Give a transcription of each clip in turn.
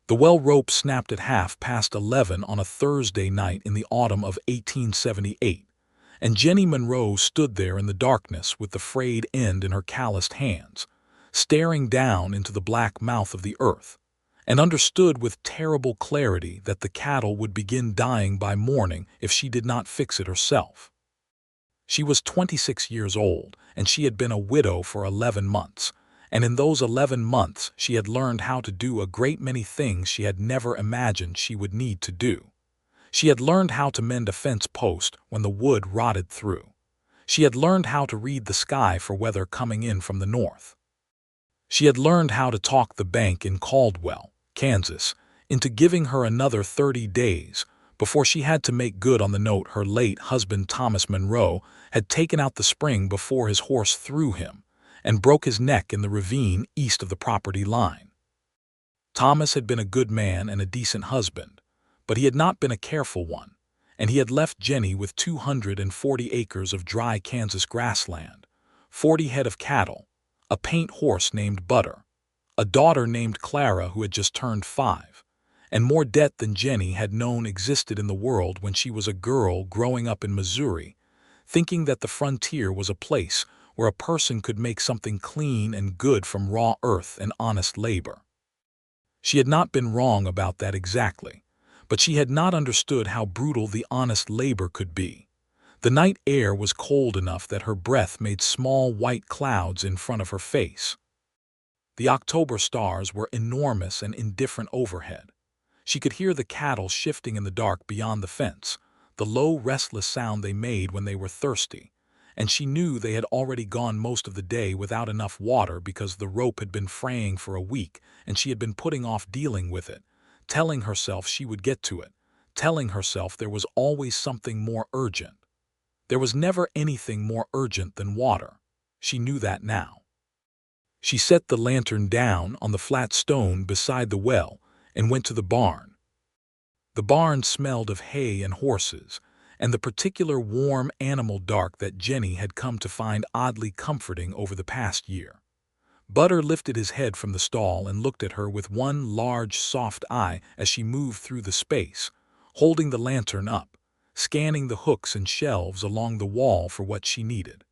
The well rope snapped at 11:30 on a Thursday night in the autumn of 1878, and Jennie Monroe stood there in the darkness with the frayed end in her calloused hands, staring down into the black mouth of the earth, and understood with terrible clarity that the cattle would begin dying by morning if she did not fix it herself. She was 26 years old, and she had been a widow for 11 months, and in those 11 months she had learned how to do a great many things she had never imagined she would need to do. She had learned how to mend a fence post when the wood rotted through. She had learned how to read the sky for weather coming in from the north. She had learned how to talk the bank in Caldwell, Kansas, into giving her another 30 days before she had to make good on the note her late husband Thomas Monroe had taken out the spring before his horse threw him and broke his neck in the ravine east of the property line. Thomas had been a good man and a decent husband, but he had not been a careful one, and he had left Jennie with 240 acres of dry Kansas grassland, 40 head of cattle, a paint horse named Butter, a daughter named Clara who had just turned 5, and more debt than Jennie had known existed in the world when she was a girl growing up in Missouri, thinking that the frontier was a place where a person could make something clean and good from raw earth and honest labor. She had not been wrong about that exactly, but she had not understood how brutal the honest labor could be. The night air was cold enough that her breath made small white clouds in front of her face. The October stars were enormous and indifferent overhead. She could hear the cattle shifting in the dark beyond the fence, the low, restless sound they made when they were thirsty, and she knew they had already gone most of the day without enough water because the rope had been fraying for a week and she had been putting off dealing with it, telling herself she would get to it, telling herself there was always something more urgent. There was never anything more urgent than water. She knew that now. She set the lantern down on the flat stone beside the well and went to the barn. The barn smelled of hay and horses, and the particular warm animal dark that Jennie had come to find oddly comforting over the past year. Butter lifted his head from the stall and looked at her with one large, soft eye as she moved through the space, holding the lantern up, scanning the hooks and shelves along the wall for what she needed.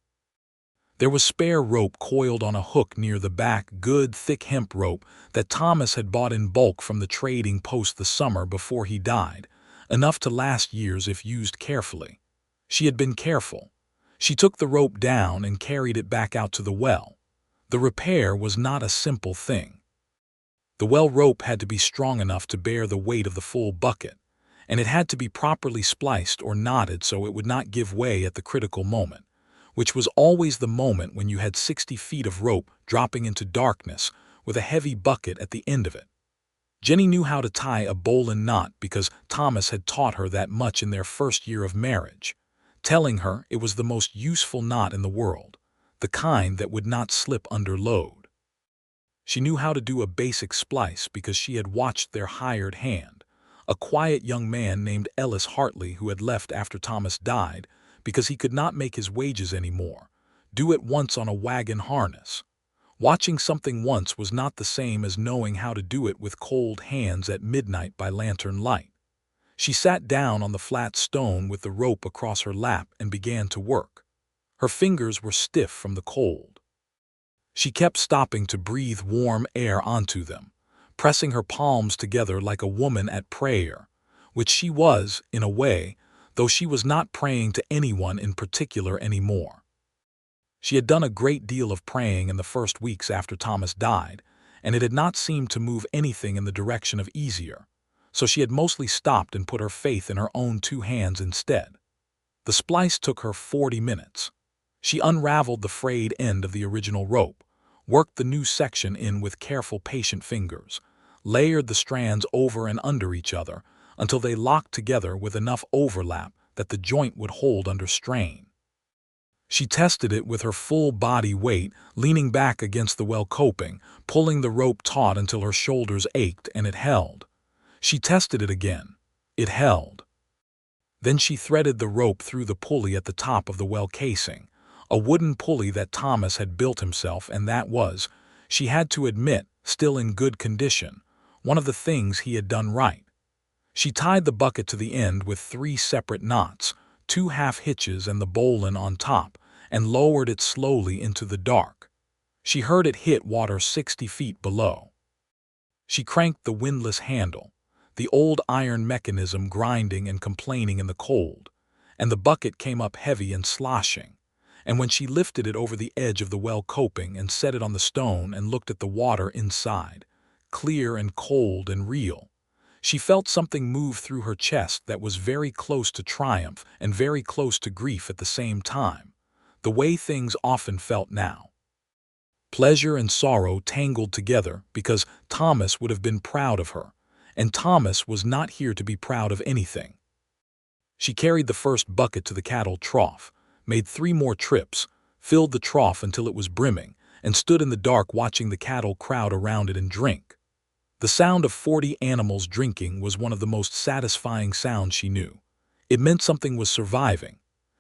There was spare rope coiled on a hook near the back, good, thick hemp rope that Thomas had bought in bulk from the trading post the summer before he died, enough to last years if used carefully. She had been careful. She took the rope down and carried it back out to the well. The repair was not a simple thing. The well rope had to be strong enough to bear the weight of the full bucket, and it had to be properly spliced or knotted so it would not give way at the critical moment, which was always the moment when you had 60 feet of rope dropping into darkness with a heavy bucket at the end of it. Jennie knew how to tie a bowline knot because Thomas had taught her that much in their first year of marriage, telling her it was the most useful knot in the world, the kind that would not slip under load. She knew how to do a basic splice because she had watched their hired hand, a quiet young man named Ellis Hartley who had left after Thomas died because he could not make his wages anymore, do it once on a wagon harness. Watching something once was not the same as knowing how to do it with cold hands at midnight by lantern light. She sat down on the flat stone with the rope across her lap and began to work. Her fingers were stiff from the cold. She kept stopping to breathe warm air onto them, pressing her palms together like a woman at prayer, which she was, in a way, though she was not praying to anyone in particular anymore. She had done a great deal of praying in the first weeks after Thomas died, and it had not seemed to move anything in the direction of easier, so she had mostly stopped and put her faith in her own 2 hands instead. The splice took her 40 minutes. She unraveled the frayed end of the original rope, worked the new section in with careful, patient fingers, layered the strands over and under each other until they locked together with enough overlap that the joint would hold under strain. She tested it with her full body weight, leaning back against the well coping, pulling the rope taut until her shoulders ached, and it held. She tested it again. It held. Then she threaded the rope through the pulley at the top of the well casing, a wooden pulley that Thomas had built himself and that was, she had to admit, still in good condition, one of the things he had done right. She tied the bucket to the end with 3 separate knots, 2 half-hitches and the bowline on top, and lowered it slowly into the dark. She heard it hit water 60 feet below. She cranked the windlass handle, the old iron mechanism grinding and complaining in the cold, and the bucket came up heavy and sloshing. And when she lifted it over the edge of the well coping and set it on the stone and looked at the water inside, clear and cold and real, she felt something move through her chest that was very close to triumph and very close to grief at the same time, the way things often felt now. Pleasure and sorrow tangled together because Thomas would have been proud of her, and Thomas was not here to be proud of anything. She carried the first bucket to the cattle trough, made 3 more trips, filled the trough until it was brimming, and stood in the dark watching the cattle crowd around it and drink. The sound of 40 animals drinking was one of the most satisfying sounds she knew. It meant something was surviving.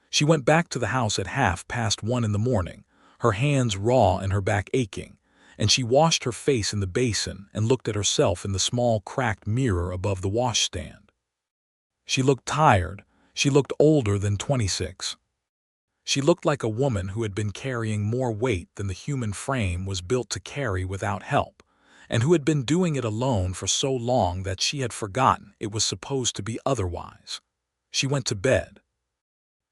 She went back to the house at 1:30 in the morning, her hands raw and her back aching, and she washed her face in the basin and looked at herself in the small cracked mirror above the washstand. She looked tired. She looked older than 26. She looked like a woman who had been carrying more weight than the human frame was built to carry without help, and who had been doing it alone for so long that she had forgotten it was supposed to be otherwise. She went to bed.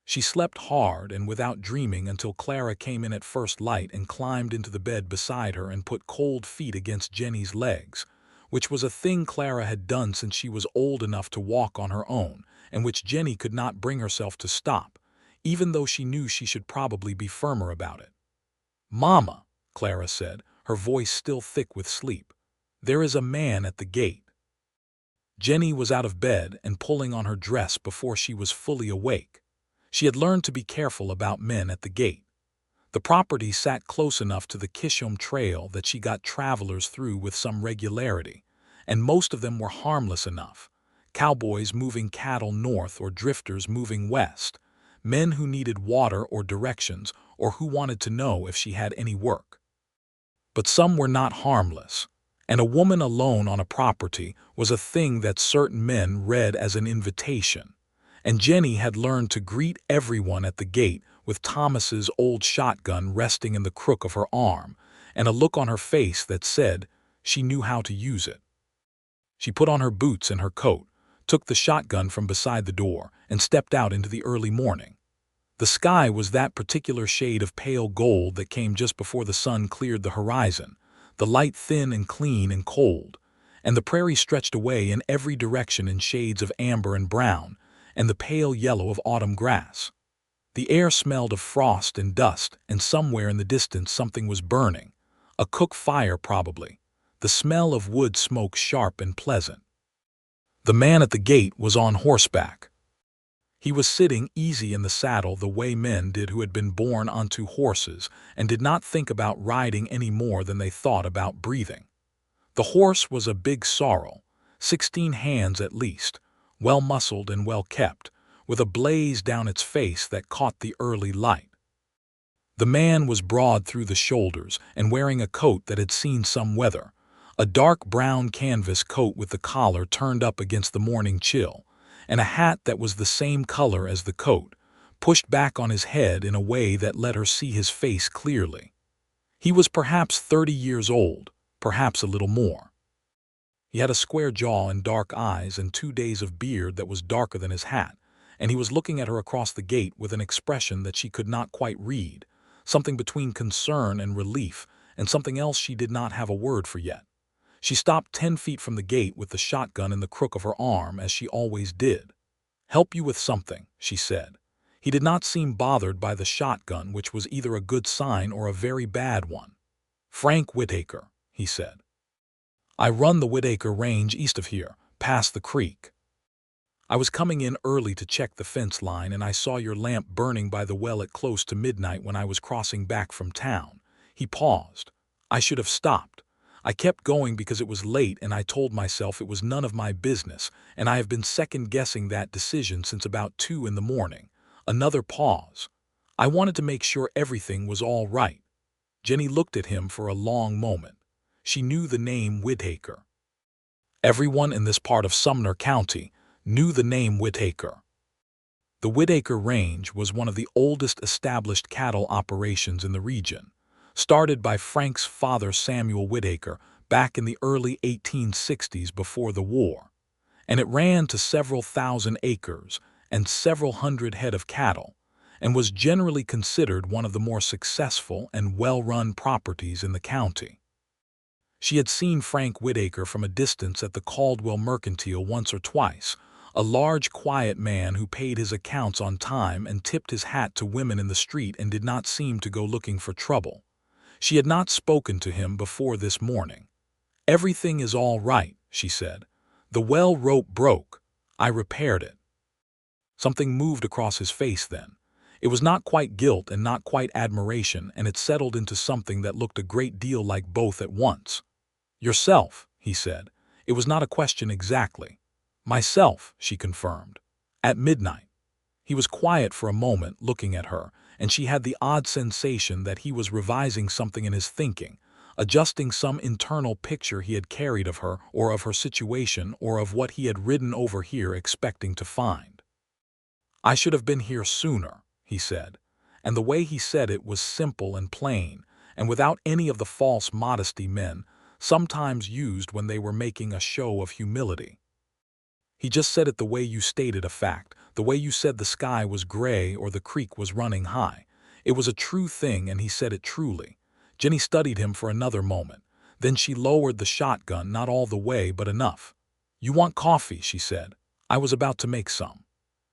She slept hard and without dreaming until Clara came in at first light and climbed into the bed beside her and put cold feet against Jennie's legs, which was a thing Clara had done since she was old enough to walk on her own, and which Jennie could not bring herself to stop, even though she knew she should probably be firmer about it. "Mama," Clara said, her voice still thick with sleep, "there is a man at the gate." Jennie was out of bed and pulling on her dress before she was fully awake. She had learned to be careful about men at the gate. The property sat close enough to the Kishom Trail that she got travelers through with some regularity, and most of them were harmless enough. Cowboys moving cattle north or drifters moving west, men who needed water or directions or who wanted to know if she had any work. But some were not harmless, and a woman alone on a property was a thing that certain men read as an invitation, and Jennie had learned to greet everyone at the gate with Thomas's old shotgun resting in the crook of her arm and a look on her face that said she knew how to use it. She put on her boots and her coat, took the shotgun from beside the door, and stepped out into the early morning. The sky was that particular shade of pale gold that came just before the sun cleared the horizon, the light thin and clean and cold, and the prairie stretched away in every direction in shades of amber and brown, and the pale yellow of autumn grass. The air smelled of frost and dust, and somewhere in the distance something was burning, a cook fire probably, the smell of wood smoke sharp and pleasant. The man at the gate was on horseback. He was sitting easy in the saddle the way men did who had been born onto horses and did not think about riding any more than they thought about breathing. The horse was a big sorrel, 16 hands at least, well-muscled and well-kept, with a blaze down its face that caught the early light. The man was broad through the shoulders and wearing a coat that had seen some weather, a dark brown canvas coat with the collar turned up against the morning chill, and a hat that was the same color as the coat, pushed back on his head in a way that let her see his face clearly. He was perhaps 30 years old, perhaps a little more. He had a square jaw and dark eyes and 2 days of beard that was darker than his hat, and he was looking at her across the gate with an expression that she could not quite read, something between concern and relief, and something else she did not have a word for yet. She stopped 10 feet from the gate with the shotgun in the crook of her arm, as she always did. "Help you with something," she said. He did not seem bothered by the shotgun, which was either a good sign or a very bad one. "Frank Whitaker," he said. "I run the Whitaker Range east of here, past the creek. I was coming in early to check the fence line, and I saw your lamp burning by the well at close to midnight when I was crossing back from town." He paused. "I should have stopped. I kept going because it was late, and I told myself it was none of my business, and I have been second-guessing that decision since about 2 in the morning." Another pause. "I wanted to make sure everything was all right." Jennie looked at him for a long moment. She knew the name Whitaker. Everyone in this part of Sumner County knew the name Whitaker. The Whitaker Range was one of the oldest established cattle operations in the region, started by Frank's father Samuel Whitaker back in the early 1860s before the war, and it ran to several thousand acres and several hundred head of cattle, and was generally considered one of the more successful and well-run properties in the county. She had seen Frank Whitaker from a distance at the Caldwell Mercantile once or twice, a large, quiet man who paid his accounts on time and tipped his hat to women in the street and did not seem to go looking for trouble. She had not spoken to him before this morning. "Everything is all right," she said. "The well rope broke. I repaired it." Something moved across his face then. It was not quite guilt and not quite admiration, and it settled into something that looked a great deal like both at once. "Yourself," he said. It was not a question exactly. "Myself," she confirmed. "At midnight." He was quiet for a moment, looking at her, and she had the odd sensation that he was revising something in his thinking, adjusting some internal picture he had carried of her or of her situation or of what he had ridden over here expecting to find. "I should have been here sooner," he said, and the way he said it was simple and plain, and without any of the false modesty men sometimes used when they were making a show of humility. He just said it the way you stated a fact, the way you said the sky was gray or the creek was running high. It was a true thing, and he said it truly. Jennie studied him for another moment. Then she lowered the shotgun, not all the way, but enough. "You want coffee," she said. "I was about to make some."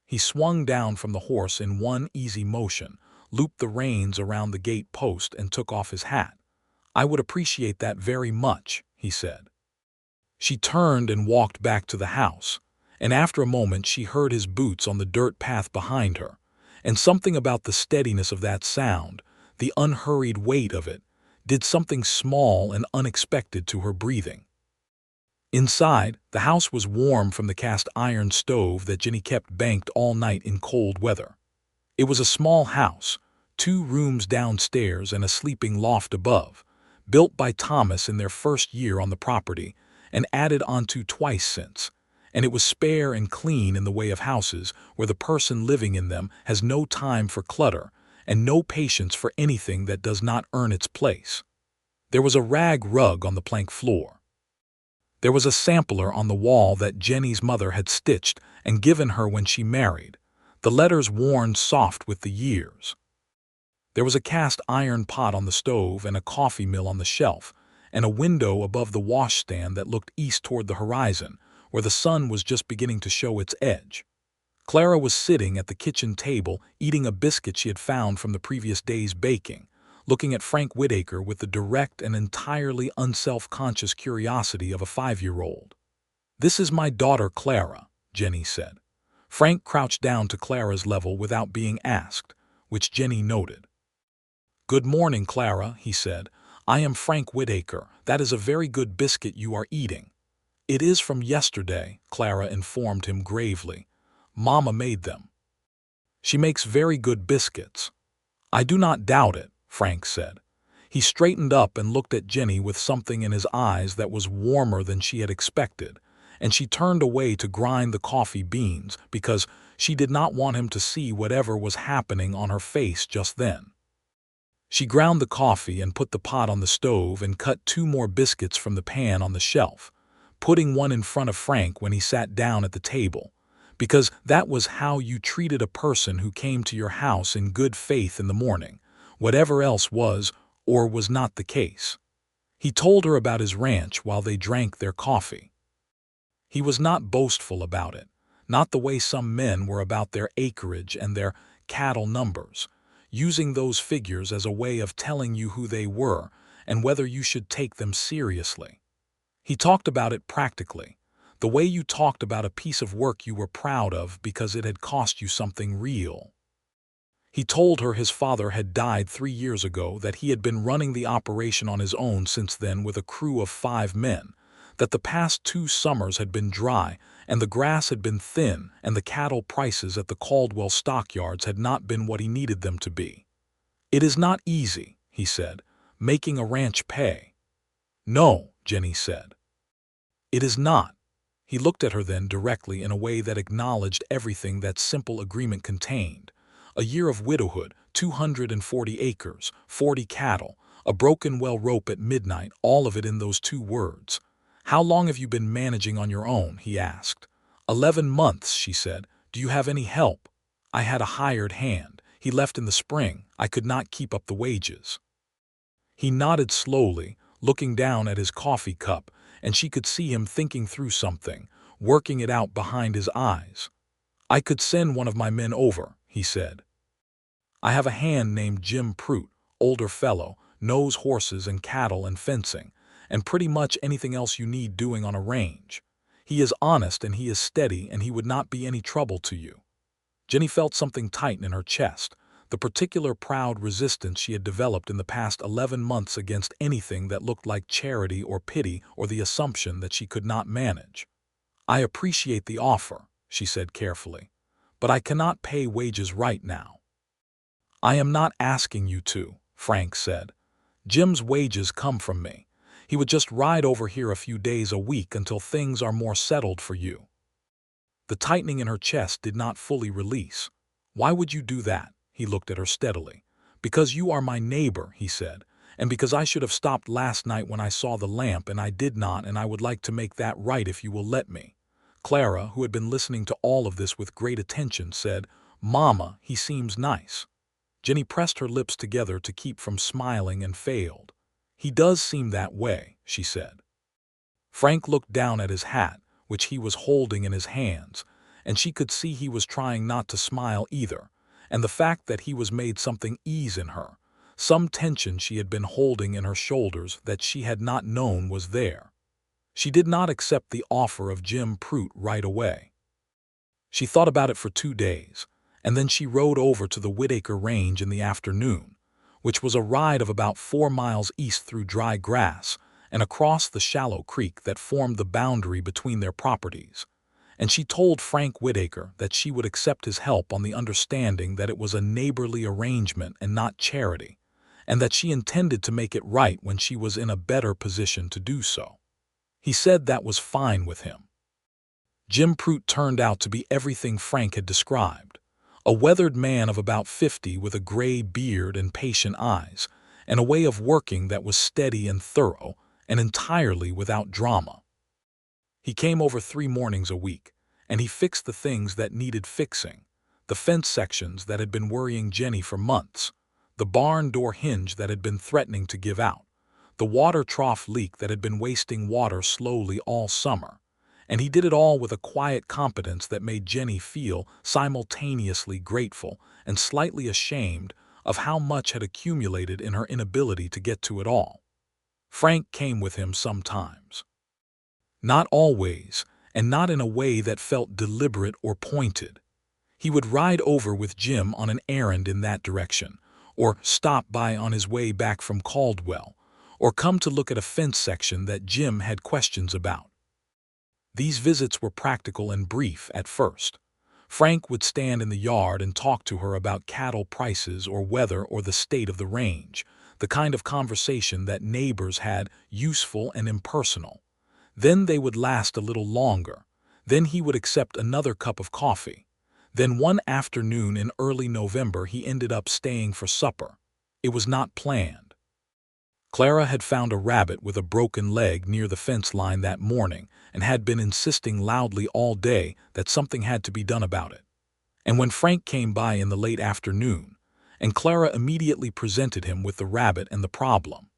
He swung down from the horse in one easy motion, looped the reins around the gate post, and took off his hat. "I would appreciate that very much," he said. She turned and walked back to the house, and after a moment she heard his boots on the dirt path behind her, and something about the steadiness of that sound, the unhurried weight of it, did something small and unexpected to her breathing. Inside, the house was warm from the cast iron stove that Jennie kept banked all night in cold weather. It was a small house, 2 rooms downstairs and a sleeping loft above, built by Thomas in their first year on the property and added onto twice since, and it was spare and clean in the way of houses where the person living in them has no time for clutter and no patience for anything that does not earn its place. There was a rag rug on the plank floor. There was a sampler on the wall that Jennie's mother had stitched and given her when she married, the letters worn soft with the years. There was a cast iron pot on the stove and a coffee mill on the shelf, and a window above the washstand that looked east toward the horizon, where the sun was just beginning to show its edge. Clara was sitting at the kitchen table eating a biscuit she had found from the previous day's baking, looking at Frank Whitaker with the direct and entirely unself-conscious curiosity of a 5-year-old. "This is my daughter Clara," Jennie said. Frank crouched down to Clara's level without being asked, which Jennie noted. "Good morning, Clara," he said. "I am Frank Whitaker. That is a very good biscuit you are eating." "It is from yesterday," Clara informed him gravely. "Mama made them. She makes very good biscuits." "I do not doubt it," Frank said. He straightened up and looked at Jennie with something in his eyes that was warmer than she had expected, and she turned away to grind the coffee beans because she did not want him to see whatever was happening on her face just then. She ground the coffee and put the pot on the stove and cut 2 more biscuits from the pan on the shelf, putting one in front of Frank when he sat down at the table, because that was how you treated a person who came to your house in good faith in the morning, whatever else was or was not the case. He told her about his ranch while they drank their coffee. He was not boastful about it, not the way some men were about their acreage and their cattle numbers, using those figures as a way of telling you who they were and whether you should take them seriously. He talked about it practically, the way you talked about a piece of work you were proud of because it had cost you something real. He told her his father had died 3 years ago, that he had been running the operation on his own since then with a crew of 5 men, that the past 2 summers had been dry and the grass had been thin and the cattle prices at the Caldwell stockyards had not been what he needed them to be. "It is not easy," he said, "making a ranch pay." "No," Jennie said. "It is not," He looked at her then directly in a way that acknowledged everything that simple agreement contained. A year of widowhood, 240 acres, 40 cattle, a broken well rope at midnight, all of it in those 2 words. "How long have you been managing on your own?" he asked. 11 months, she said. "Do you have any help?" "I had a hired hand. He left in the spring. I could not keep up the wages." He nodded slowly, looking down at his coffee cup, and she could see him thinking through something, working it out behind his eyes. "I could send one of my men over," he said. "I have a hand named Jim Prout, older fellow, knows horses and cattle and fencing, and pretty much anything else you need doing on a range. He is honest and he is steady and he would not be any trouble to you." Jennie felt something tighten in her chest, the particular proud resistance she had developed in the past 11 months against anything that looked like charity or pity or the assumption that she could not manage. "I appreciate the offer," she said carefully, "but I cannot pay wages right now." "I am not asking you to," Frank said. "Jim's wages come from me. He would just ride over here a few days a week until things are more settled for you." The tightening in her chest did not fully release. "Why would you do that?" He looked at her steadily. "Because you are my neighbor," he said, "and because I should have stopped last night when I saw the lamp and I did not, and I would like to make that right if you will let me." Clara, who had been listening to all of this with great attention, said, "Mama, he seems nice." Jennie pressed her lips together to keep from smiling and failed. "He does seem that way," she said. Frank looked down at his hat, which he was holding in his hands, and she could see he was trying not to smile either, and the fact that he was made something ease in her. Some tension she had been holding in her shoulders that she had not known was there. She did not accept the offer of Jim Prout right away. She thought about it for 2 days, and then she rode over to the Whitaker Range in the afternoon, which was a ride of about 4 miles east through dry grass and across the shallow creek that formed the boundary between their properties. And she told Frank Whitaker that she would accept his help on the understanding that it was a neighborly arrangement and not charity, and that she intended to make it right when she was in a better position to do so. He said that was fine with him. Jim Prout turned out to be everything Frank had described. A weathered man of about 50 with a gray beard and patient eyes, and a way of working that was steady and thorough, and entirely without drama. He came over 3 mornings a week, and he fixed the things that needed fixing, the fence sections that had been worrying Jennie for months, the barn door hinge that had been threatening to give out, the water trough leak that had been wasting water slowly all summer, and he did it all with a quiet competence that made Jennie feel simultaneously grateful and slightly ashamed of how much had accumulated in her inability to get to it all. Frank came with him sometimes. Not always, and not in a way that felt deliberate or pointed. He would ride over with Jim on an errand in that direction, or stop by on his way back from Caldwell, or come to look at a fence section that Jim had questions about. These visits were practical and brief at first. Frank would stand in the yard and talk to her about cattle prices or weather or the state of the range, the kind of conversation that neighbors had, useful and impersonal. Then they would last a little longer. Then he would accept another cup of coffee. Then one afternoon in early November he ended up staying for supper. It was not planned. Clara had found a rabbit with a broken leg near the fence line that morning and had been insisting loudly all day that something had to be done about it. And when Frank came by in the late afternoon, and Clara immediately presented him with the rabbit and the problem,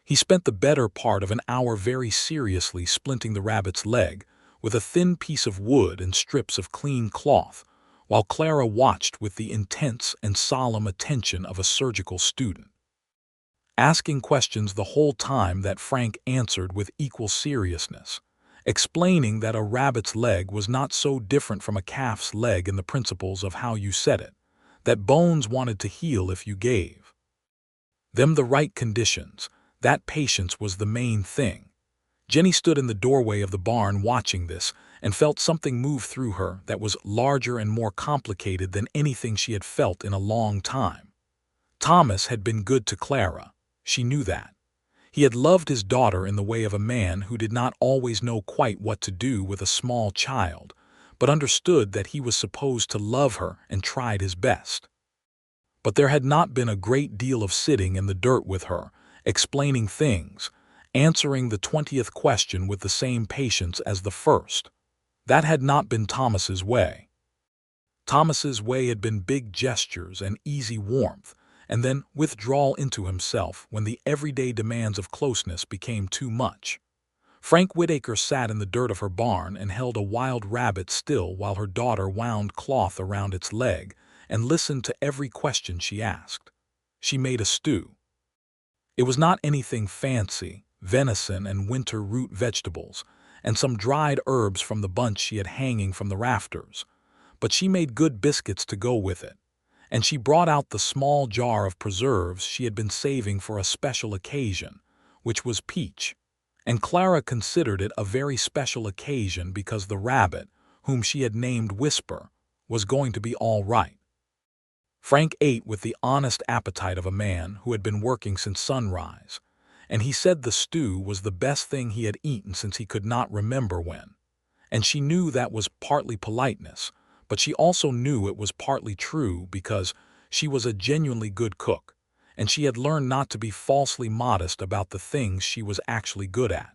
he spent the better part of an hour very seriously splinting the rabbit's leg with a thin piece of wood and strips of clean cloth, while Clara watched with the intense and solemn attention of a surgical student, asking questions the whole time that Frank answered with equal seriousness, explaining that a rabbit's leg was not so different from a calf's leg in the principles of how you set it, that bones wanted to heal if you gave them the right conditions. That patience was the main thing. Jennie stood in the doorway of the barn watching this and felt something move through her that was larger and more complicated than anything she had felt in a long time. Thomas had been good to Clara. She knew that. He had loved his daughter in the way of a man who did not always know quite what to do with a small child, but understood that he was supposed to love her and tried his best. But there had not been a great deal of sitting in the dirt with her, explaining things, answering the 20th question with the same patience as the first. That had not been Thomas's way. Thomas's way had been big gestures and easy warmth, and then withdrawal into himself when the everyday demands of closeness became too much. Frank Whitaker sat in the dirt of her barn and held a wild rabbit still while her daughter wound cloth around its leg and listened to every question she asked. She made a stew. It was not anything fancy, venison and winter root vegetables, and some dried herbs from the bunch she had hanging from the rafters, but she made good biscuits to go with it, and she brought out the small jar of preserves she had been saving for a special occasion, which was peach, and Clara considered it a very special occasion because the rabbit, whom she had named Whisper, was going to be all right. Frank ate with the honest appetite of a man who had been working since sunrise, and he said the stew was the best thing he had eaten since he could not remember when. And she knew that was partly politeness, but she also knew it was partly true because she was a genuinely good cook, and she had learned not to be falsely modest about the things she was actually good at.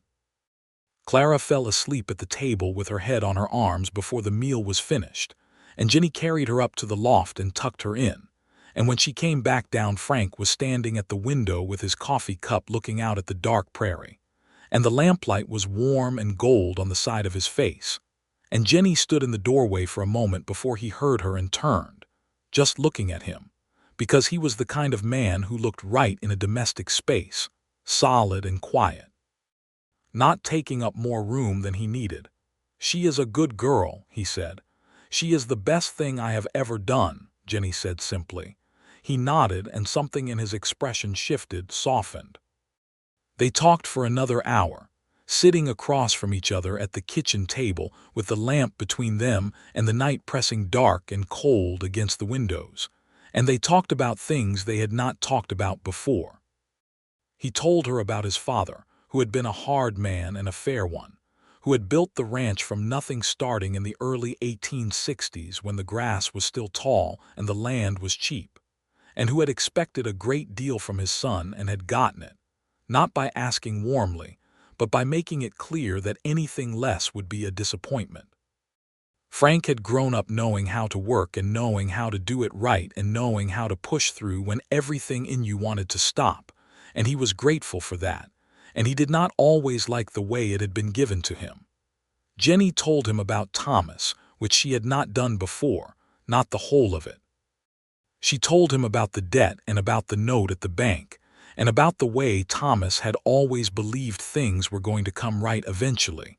Clara fell asleep at the table with her head on her arms before the meal was finished, and Jennie carried her up to the loft and tucked her in. And when she came back down, Frank was standing at the window with his coffee cup looking out at the dark prairie, and the lamplight was warm and gold on the side of his face. And Jennie stood in the doorway for a moment before he heard her and turned, just looking at him, because he was the kind of man who looked right in a domestic space, solid and quiet, not taking up more room than he needed. "She is a good girl," he said. "She is the best thing I have ever done," Jennie said simply. He nodded, and something in his expression shifted, softened. They talked for another hour, sitting across from each other at the kitchen table with the lamp between them and the night pressing dark and cold against the windows, and they talked about things they had not talked about before. He told her about his father, who had been a hard man and a fair one, who had built the ranch from nothing starting in the early 1860s when the grass was still tall and the land was cheap, and who had expected a great deal from his son and had gotten it, not by asking warmly, but by making it clear that anything less would be a disappointment. Frank had grown up knowing how to work and knowing how to do it right and knowing how to push through when everything in you wanted to stop, and he was grateful for that, and he did not always like the way it had been given to him. Jennie told him about Thomas, which she had not done before, not the whole of it. She told him about the debt and about the note at the bank, and about the way Thomas had always believed things were going to come right eventually,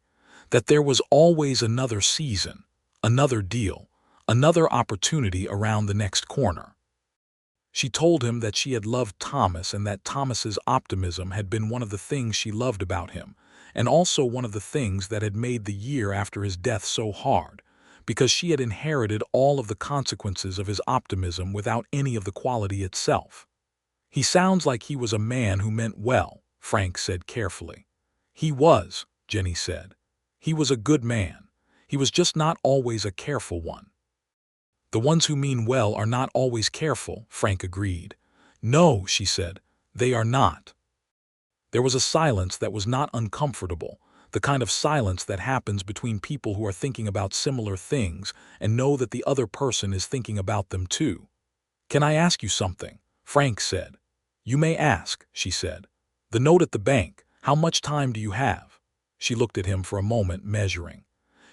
that there was always another season, another deal, another opportunity around the next corner. She told him that she had loved Thomas and that Thomas's optimism had been one of the things she loved about him, and also one of the things that had made the year after his death so hard, because she had inherited all of the consequences of his optimism without any of the quality itself. "He sounds like he was a man who meant well," Frank said carefully. "He was," Jennie said. "He was a good man. He was just not always a careful one." "The ones who mean well are not always careful," Frank agreed. "No," she said, "they are not." There was a silence that was not uncomfortable, the kind of silence that happens between people who are thinking about similar things and know that the other person is thinking about them too. "Can I ask you something?" Frank said. "You may ask," she said. "The note at the bank, how much time do you have?" She looked at him for a moment, measuring.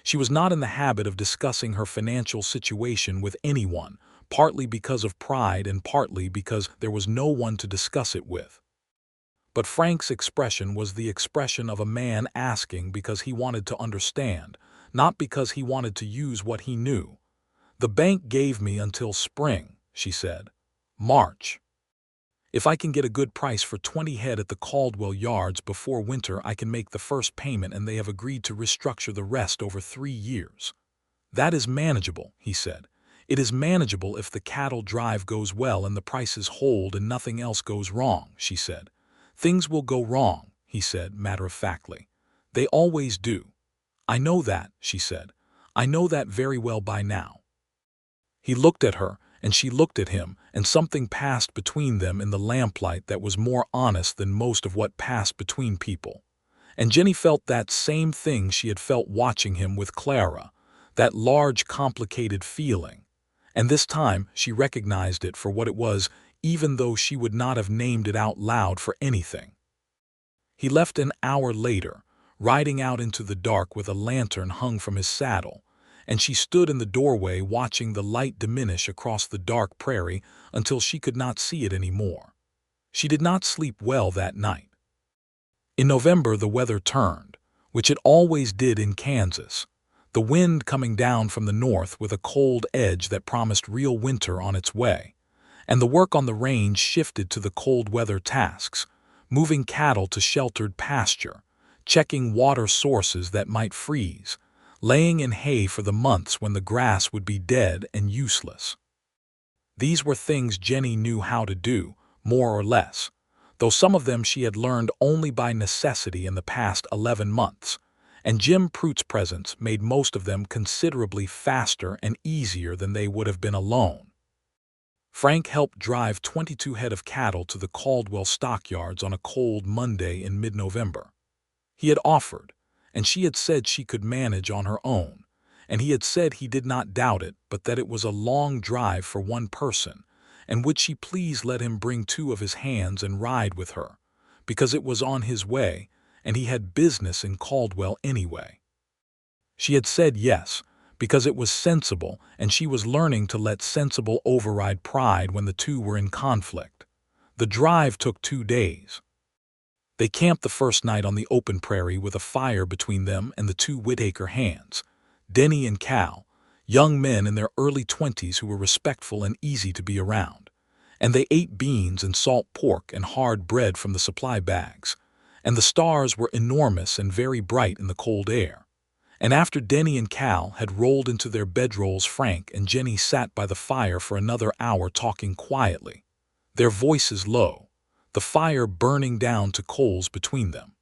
She was not in the habit of discussing her financial situation with anyone, partly because of pride and partly because there was no one to discuss it with. But Frank's expression was the expression of a man asking because he wanted to understand, not because he wanted to use what he knew. "The bank gave me until spring," she said. "March. If I can get a good price for 20 head at the Caldwell yards before winter, I can make the first payment, and they have agreed to restructure the rest over 3 years. That is manageable," he said. "It is manageable if the cattle drive goes well and the prices hold and nothing else goes wrong," she said. "Things will go wrong," he said matter-of-factly. "They always do." "I know that," she said. "I know that very well by now." He looked at her, and she looked at him, and something passed between them in the lamplight that was more honest than most of what passed between people. And Jennie felt that same thing she had felt watching him with Clara, that large, complicated feeling. And this time she recognized it for what it was, even though she would not have named it out loud for anything. He left an hour later, riding out into the dark with a lantern hung from his saddle, and she stood in the doorway watching the light diminish across the dark prairie until she could not see it any more. She did not sleep well that night. In November the weather turned, which it always did in Kansas, the wind coming down from the north with a cold edge that promised real winter on its way, and the work on the range shifted to the cold weather tasks, moving cattle to sheltered pasture, checking water sources that might freeze, laying in hay for the months when the grass would be dead and useless. These were things Jennie knew how to do, more or less, though some of them she had learned only by necessity in the past 11 months, and Jim Pruitt's presence made most of them considerably faster and easier than they would have been alone. Frank helped drive 22 head of cattle to the Caldwell stockyards on a cold Monday in mid-November. He had offered, and she had said she could manage on her own, and he had said he did not doubt it, but that it was a long drive for one person, and would she please let him bring 2 of his hands and ride with her, because it was on his way, and he had business in Caldwell anyway. She had said yes, because it was sensible, and she was learning to let sensible override pride when the two were in conflict. The drive took 2 days. They camped the first night on the open prairie with a fire between them and the 2 Whitaker hands, Denny and Cal, young men in their early 20s who were respectful and easy to be around. And they ate beans and salt pork and hard bread from the supply bags, and the stars were enormous and very bright in the cold air. And after Denny and Cal had rolled into their bedrolls, Frank and Jennie sat by the fire for another hour talking quietly, their voices low, the fire burning down to coals between them.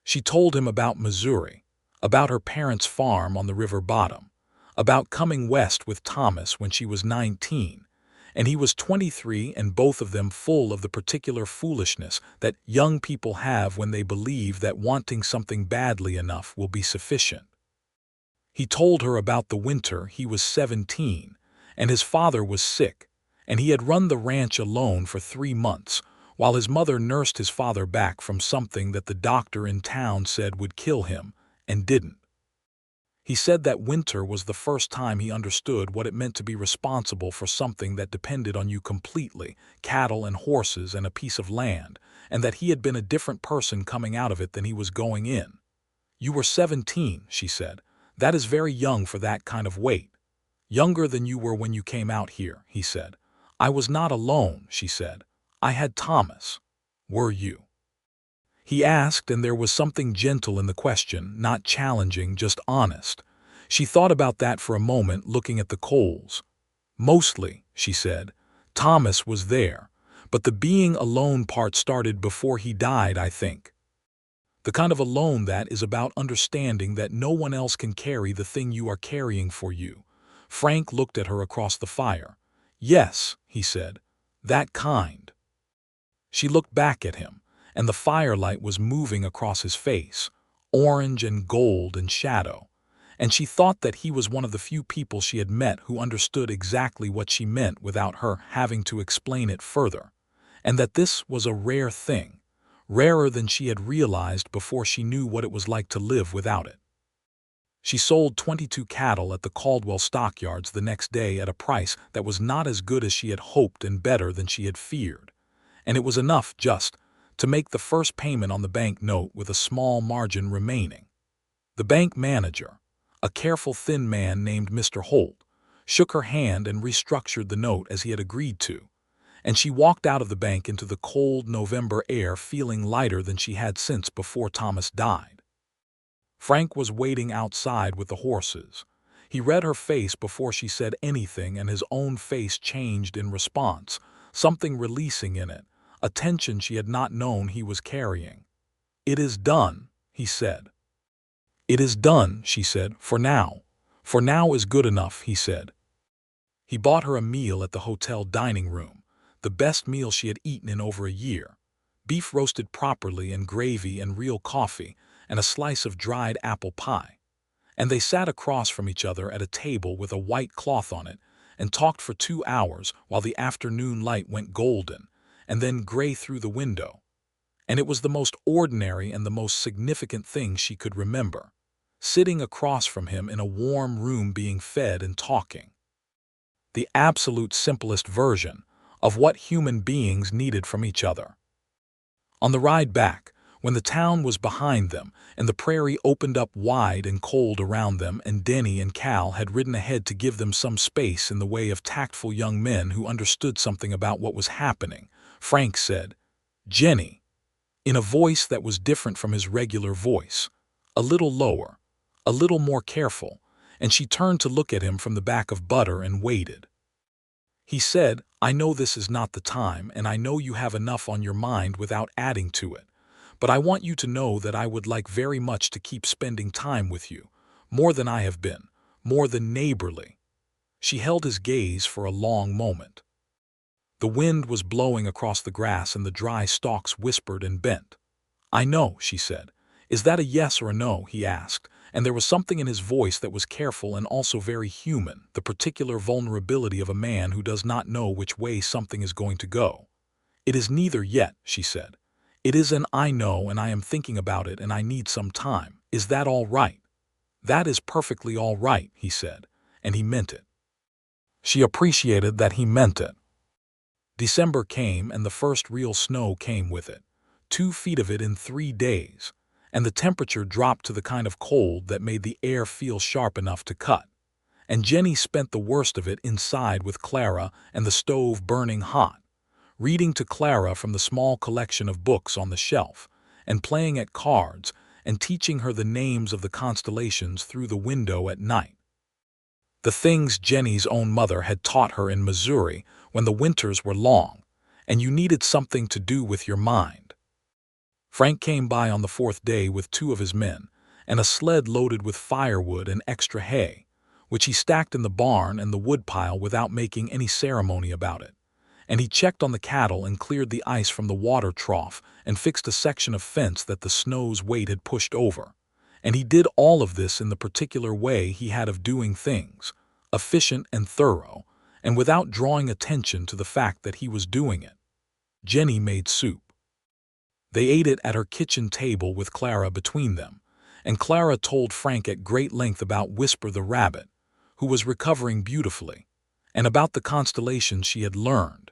She told him about Missouri, about her parents' farm on the river bottom, about coming west with Thomas when she was 19, and he was 23, and both of them full of the particular foolishness that young people have when they believe that wanting something badly enough will be sufficient. He told her about the winter he was 17, and his father was sick, and he had run the ranch alone for 3 months, while his mother nursed his father back from something that the doctor in town said would kill him, and didn't. He said that winter was the first time he understood what it meant to be responsible for something that depended on you completely, cattle and horses and a piece of land, and that he had been a different person coming out of it than he was going in. "You were 17, she said. "That is very young for that kind of weight." "Younger than you were when you came out here," he said. "I was not alone," she said. "I had Thomas." "Were you?" he asked, and there was something gentle in the question, not challenging, just honest. She thought about that for a moment, looking at the coals. "Mostly," she said. "Thomas was there, but the being alone part started before he died, I think. The kind of alone that is about understanding that no one else can carry the thing you are carrying for you." Frank looked at her across the fire. "Yes," he said, "that kind." She looked back at him, and the firelight was moving across his face, orange and gold and shadow, and she thought that he was one of the few people she had met who understood exactly what she meant without her having to explain it further, and that this was a rare thing, rarer than she had realized before she knew what it was like to live without it. She sold 22 cattle at the Caldwell stockyards the next day at a price that was not as good as she had hoped and better than she had feared, and it was enough just to make the first payment on the bank note with a small margin remaining. The bank manager, a careful thin man named Mr. Holt, shook her hand and restructured the note as he had agreed to, and she walked out of the bank into the cold November air feeling lighter than she had since before Thomas died. Frank was waiting outside with the horses. He read her face before she said anything, and his own face changed in response, something releasing in it, a tension she had not known he was carrying. "It is done," he said. "It is done," she said, "for now. For now is good enough," he said. He bought her a meal at the hotel dining room, the best meal she had eaten in over a year. Beef roasted properly and gravy and real coffee and a slice of dried apple pie. And they sat across from each other at a table with a white cloth on it and talked for 2 hours while the afternoon light went golden and then gray through the window. And it was the most ordinary and the most significant thing she could remember, sitting across from him in a warm room being fed and talking. The absolute simplest version of what human beings needed from each other. On the ride back, when the town was behind them and the prairie opened up wide and cold around them and Denny and Cal had ridden ahead to give them some space in the way of tactful young men who understood something about what was happening, Frank said, "Jenny," in a voice that was different from his regular voice, a little lower, a little more careful, and she turned to look at him from the back of butter and waited. He said, "I know this is not the time, and I know you have enough on your mind without adding to it. But I want you to know that I would like very much to keep spending time with you, more than I have been, more than neighborly." She held his gaze for a long moment. The wind was blowing across the grass and the dry stalks whispered and bent. "I know," she said. "Is that a yes or a no?" he asked, and there was something in his voice that was careful and also very human, the particular vulnerability of a man who does not know which way something is going to go. "It is neither yet," she said. "It is an I know and I am thinking about it and I need some time. Is that all right?" "That is perfectly all right," he said, and he meant it. She appreciated that he meant it. December came and the first real snow came with it, 2 feet of it in 3 days, and the temperature dropped to the kind of cold that made the air feel sharp enough to cut. And Jenny spent the worst of it inside with Clara and the stove burning hot, reading to Clara from the small collection of books on the shelf, and playing at cards, and teaching her the names of the constellations through the window at night. The things Jenny's own mother had taught her in Missouri when the winters were long, and you needed something to do with your mind. Frank came by on the 4th day with 2 of his men, and a sled loaded with firewood and extra hay, which he stacked in the barn and the woodpile without making any ceremony about it. And he checked on the cattle and cleared the ice from the water trough and fixed a section of fence that the snow's weight had pushed over. And he did all of this in the particular way he had of doing things, efficient and thorough, and without drawing attention to the fact that he was doing it. Jenny made soup. They ate it at her kitchen table with Clara between them, and Clara told Frank at great length about Whisper the rabbit, who was recovering beautifully, and about the constellations she had learned,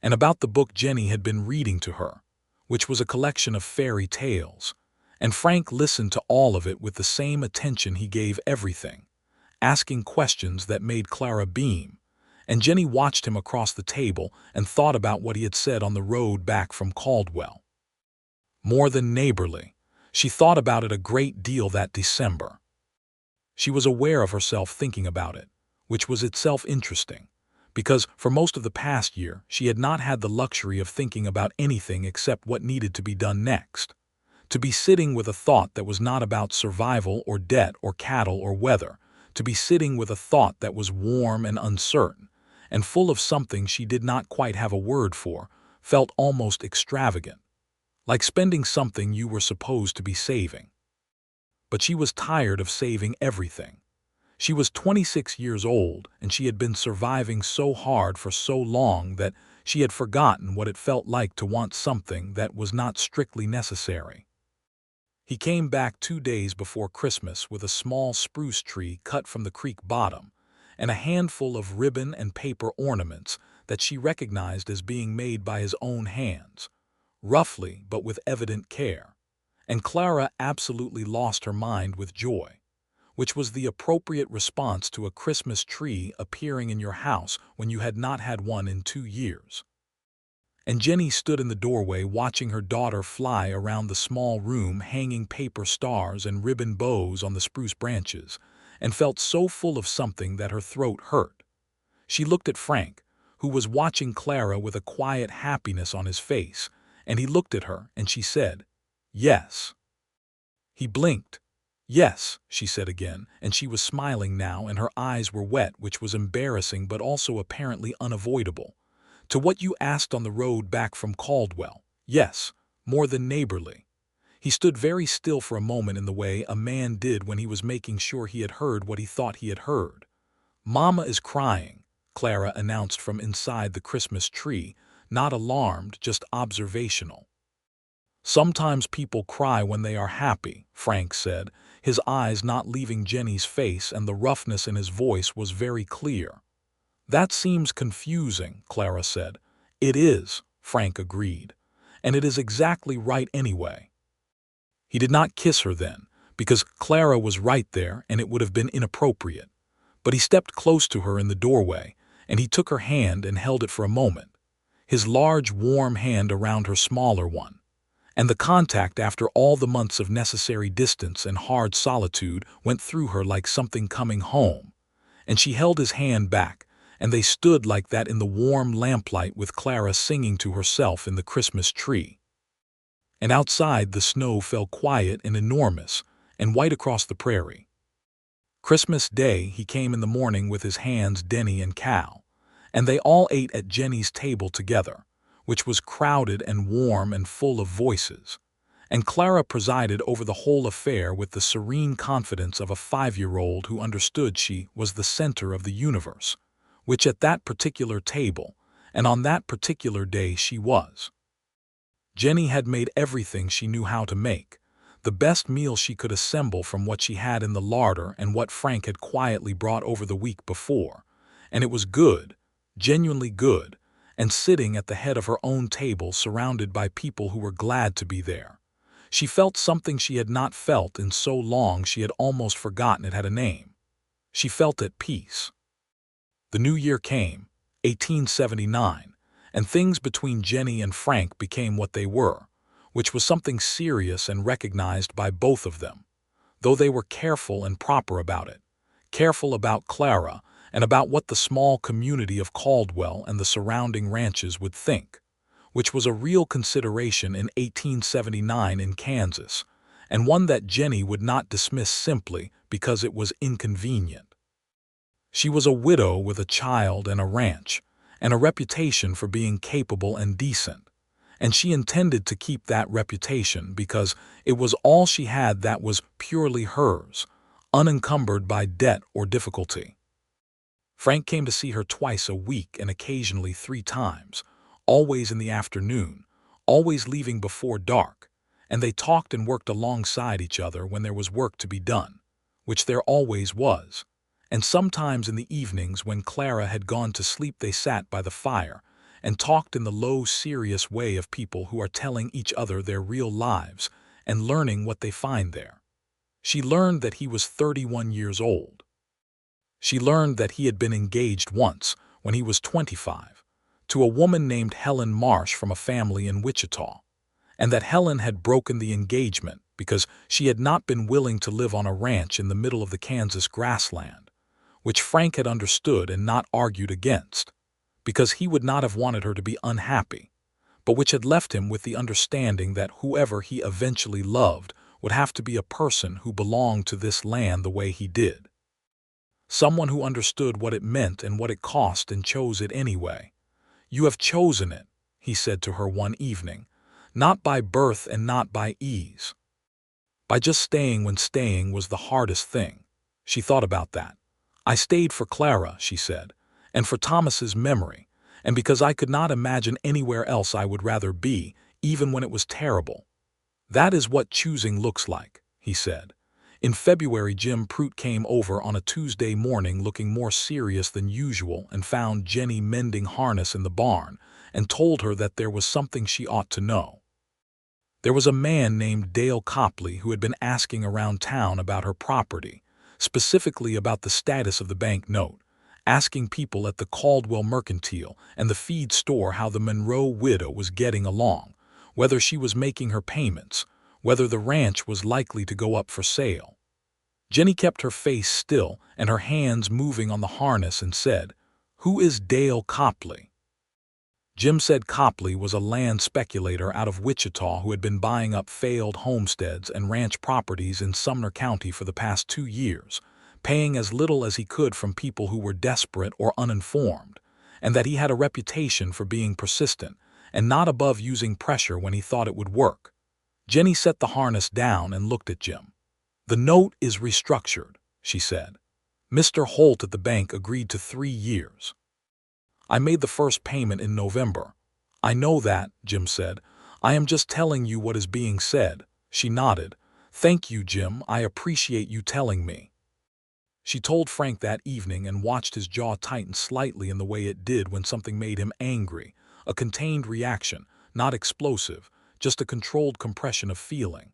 and about the book Jenny had been reading to her, which was a collection of fairy tales. And Frank listened to all of it with the same attention he gave everything, asking questions that made Clara beam, and Jenny watched him across the table and thought about what he had said on the road back from Caldwell. More than neighborly, she thought about it a great deal that December. She was aware of herself thinking about it, which was itself interesting, because for most of the past year she had not had the luxury of thinking about anything except what needed to be done next. To be sitting with a thought that was not about survival or debt or cattle or weather, to be sitting with a thought that was warm and uncertain, and full of something she did not quite have a word for, felt almost extravagant, like spending something you were supposed to be saving. But she was tired of saving everything. She was 26 years old, and she had been surviving so hard for so long that she had forgotten what it felt like to want something that was not strictly necessary. He came back 2 days before Christmas with a small spruce tree cut from the creek bottom and a handful of ribbon and paper ornaments that she recognized as being made by his own hands, roughly but with evident care. And Clara absolutely lost her mind with joy, which was the appropriate response to a Christmas tree appearing in your house when you had not had one in 2 years. And Jenny stood in the doorway watching her daughter fly around the small room hanging paper stars and ribbon bows on the spruce branches, and felt so full of something that her throat hurt. She looked at Frank, who was watching Clara with a quiet happiness on his face, and he looked at her and she said, "Yes." He blinked. "Yes," she said again, and she was smiling now and her eyes were wet, which was embarrassing but also apparently unavoidable. "To what you asked on the road back from Caldwell. Yes, more than neighborly." He stood very still for a moment in the way a man did when he was making sure he had heard what he thought he had heard. "Mama is crying," Clara announced from inside the Christmas tree, not alarmed, just observational. "Sometimes people cry when they are happy," Frank said, his eyes not leaving Jennie's face, and the roughness in his voice was very clear. "That seems confusing," Clara said. "It is," Frank agreed. "And it is exactly right anyway." He did not kiss her then, because Clara was right there and it would have been inappropriate. But he stepped close to her in the doorway, and he took her hand and held it for a moment, his large, warm hand around her smaller one. And the contact, after all the months of necessary distance and hard solitude, went through her like something coming home. And she held his hand back, and they stood like that in the warm lamplight with Clara singing to herself in the Christmas tree. And outside the snow fell quiet and enormous and white across the prairie. Christmas Day he came in the morning with his hands Denny and Cal, and they all ate at Jennie's table together, which was crowded and warm and full of voices, and Clara presided over the whole affair with the serene confidence of a 5-year-old who understood she was the center of the universe, which at that particular table and on that particular day she was. Jennie had made everything she knew how to make, the best meal she could assemble from what she had in the larder and what Frank had quietly brought over the week before, and it was good, genuinely good, and sitting at the head of her own table surrounded by people who were glad to be there. She felt something she had not felt in so long she had almost forgotten it had a name. She felt at peace. The new year came, 1879, and things between Jennie and Frank became what they were, which was something serious and recognized by both of them, though they were careful and proper about it, careful about Clara and about what the small community of Caldwell and the surrounding ranches would think, which was a real consideration in 1879 in Kansas, and one that Jennie would not dismiss simply because it was inconvenient. She was a widow with a child and a ranch, and a reputation for being capable and decent, and she intended to keep that reputation because it was all she had that was purely hers, unencumbered by debt or difficulty. Frank came to see her twice a week and occasionally 3 times, always in the afternoon, always leaving before dark, and they talked and worked alongside each other when there was work to be done, which there always was, and sometimes in the evenings when Clara had gone to sleep they sat by the fire and talked in the low, serious way of people who are telling each other their real lives and learning what they find there. She learned that he was 31 years old. She learned that he had been engaged once, when he was 25, to a woman named Helen Marsh from a family in Wichita, and that Helen had broken the engagement because she had not been willing to live on a ranch in the middle of the Kansas grassland, which Frank had understood and not argued against, because he would not have wanted her to be unhappy, but which had left him with the understanding that whoever he eventually loved would have to be a person who belonged to this land the way he did. Someone who understood what it meant and what it cost and chose it anyway. "You have chosen it," he said to her one evening, "not by birth and not by ease. By just staying when staying was the hardest thing." She thought about that. "I stayed for Clara," she said, "and for Thomas's memory, and because I could not imagine anywhere else I would rather be, even when it was terrible." "That is what choosing looks like," he said. In February, Jim Prout came over on a Tuesday morning looking more serious than usual and found Jennie mending harness in the barn and told her that there was something she ought to know. There was a man named Dale Copley who had been asking around town about her property, specifically about the status of the bank note, asking people at the Caldwell Mercantile and the feed store how the Monroe widow was getting along, whether she was making her payments, whether the ranch was likely to go up for sale. Jennie kept her face still and her hands moving on the harness and said, "Who is Dale Copley?" Jim said Copley was a land speculator out of Wichita who had been buying up failed homesteads and ranch properties in Sumner County for the past 2 years, paying as little as he could from people who were desperate or uninformed, and that he had a reputation for being persistent and not above using pressure when he thought it would work. Jennie set the harness down and looked at Jim. "The note is restructured," she said. "Mr. Holt at the bank agreed to 3 years. I made the first payment in November." "I know that," Jim said. "I am just telling you what is being said." She nodded. "Thank you, Jim. I appreciate you telling me." She told Frank that evening and watched his jaw tighten slightly in the way it did when something made him angry, a contained reaction, not explosive, just a controlled compression of feeling.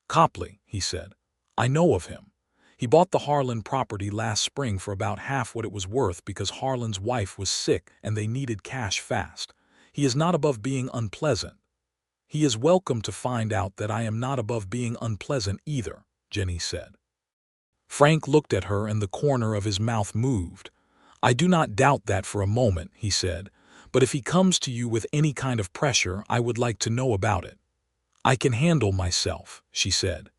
"Copley," he said. "I know of him. He bought the Harlan property last spring for about half what it was worth because Harlan's wife was sick and they needed cash fast. He is not above being unpleasant." "He is welcome to find out that I am not above being unpleasant either," Jennie said. Frank looked at her and the corner of his mouth moved. "I do not doubt that for a moment," he said, "but if he comes to you with any kind of pressure, I would like to know about it." "I can handle myself," she said.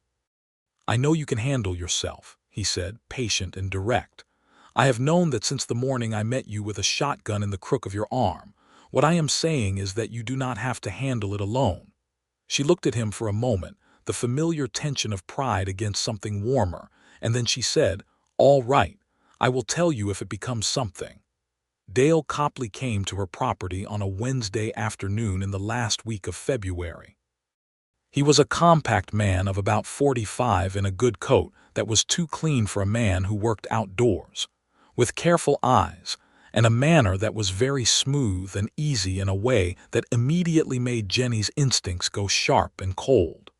"I know you can handle yourself," he said, patient and direct. "I have known that since the morning I met you with a shotgun in the crook of your arm. What I am saying is that you do not have to handle it alone." She looked at him for a moment, the familiar tension of pride against something warmer, and then she said, "All right, I will tell you if it becomes something." Dale Copley came to her property on a Wednesday afternoon in the last week of February. He was a compact man of about 45 in a good coat that was too clean for a man who worked outdoors, with careful eyes, and a manner that was very smooth and easy in a way that immediately made Jennie's instincts go sharp and cold.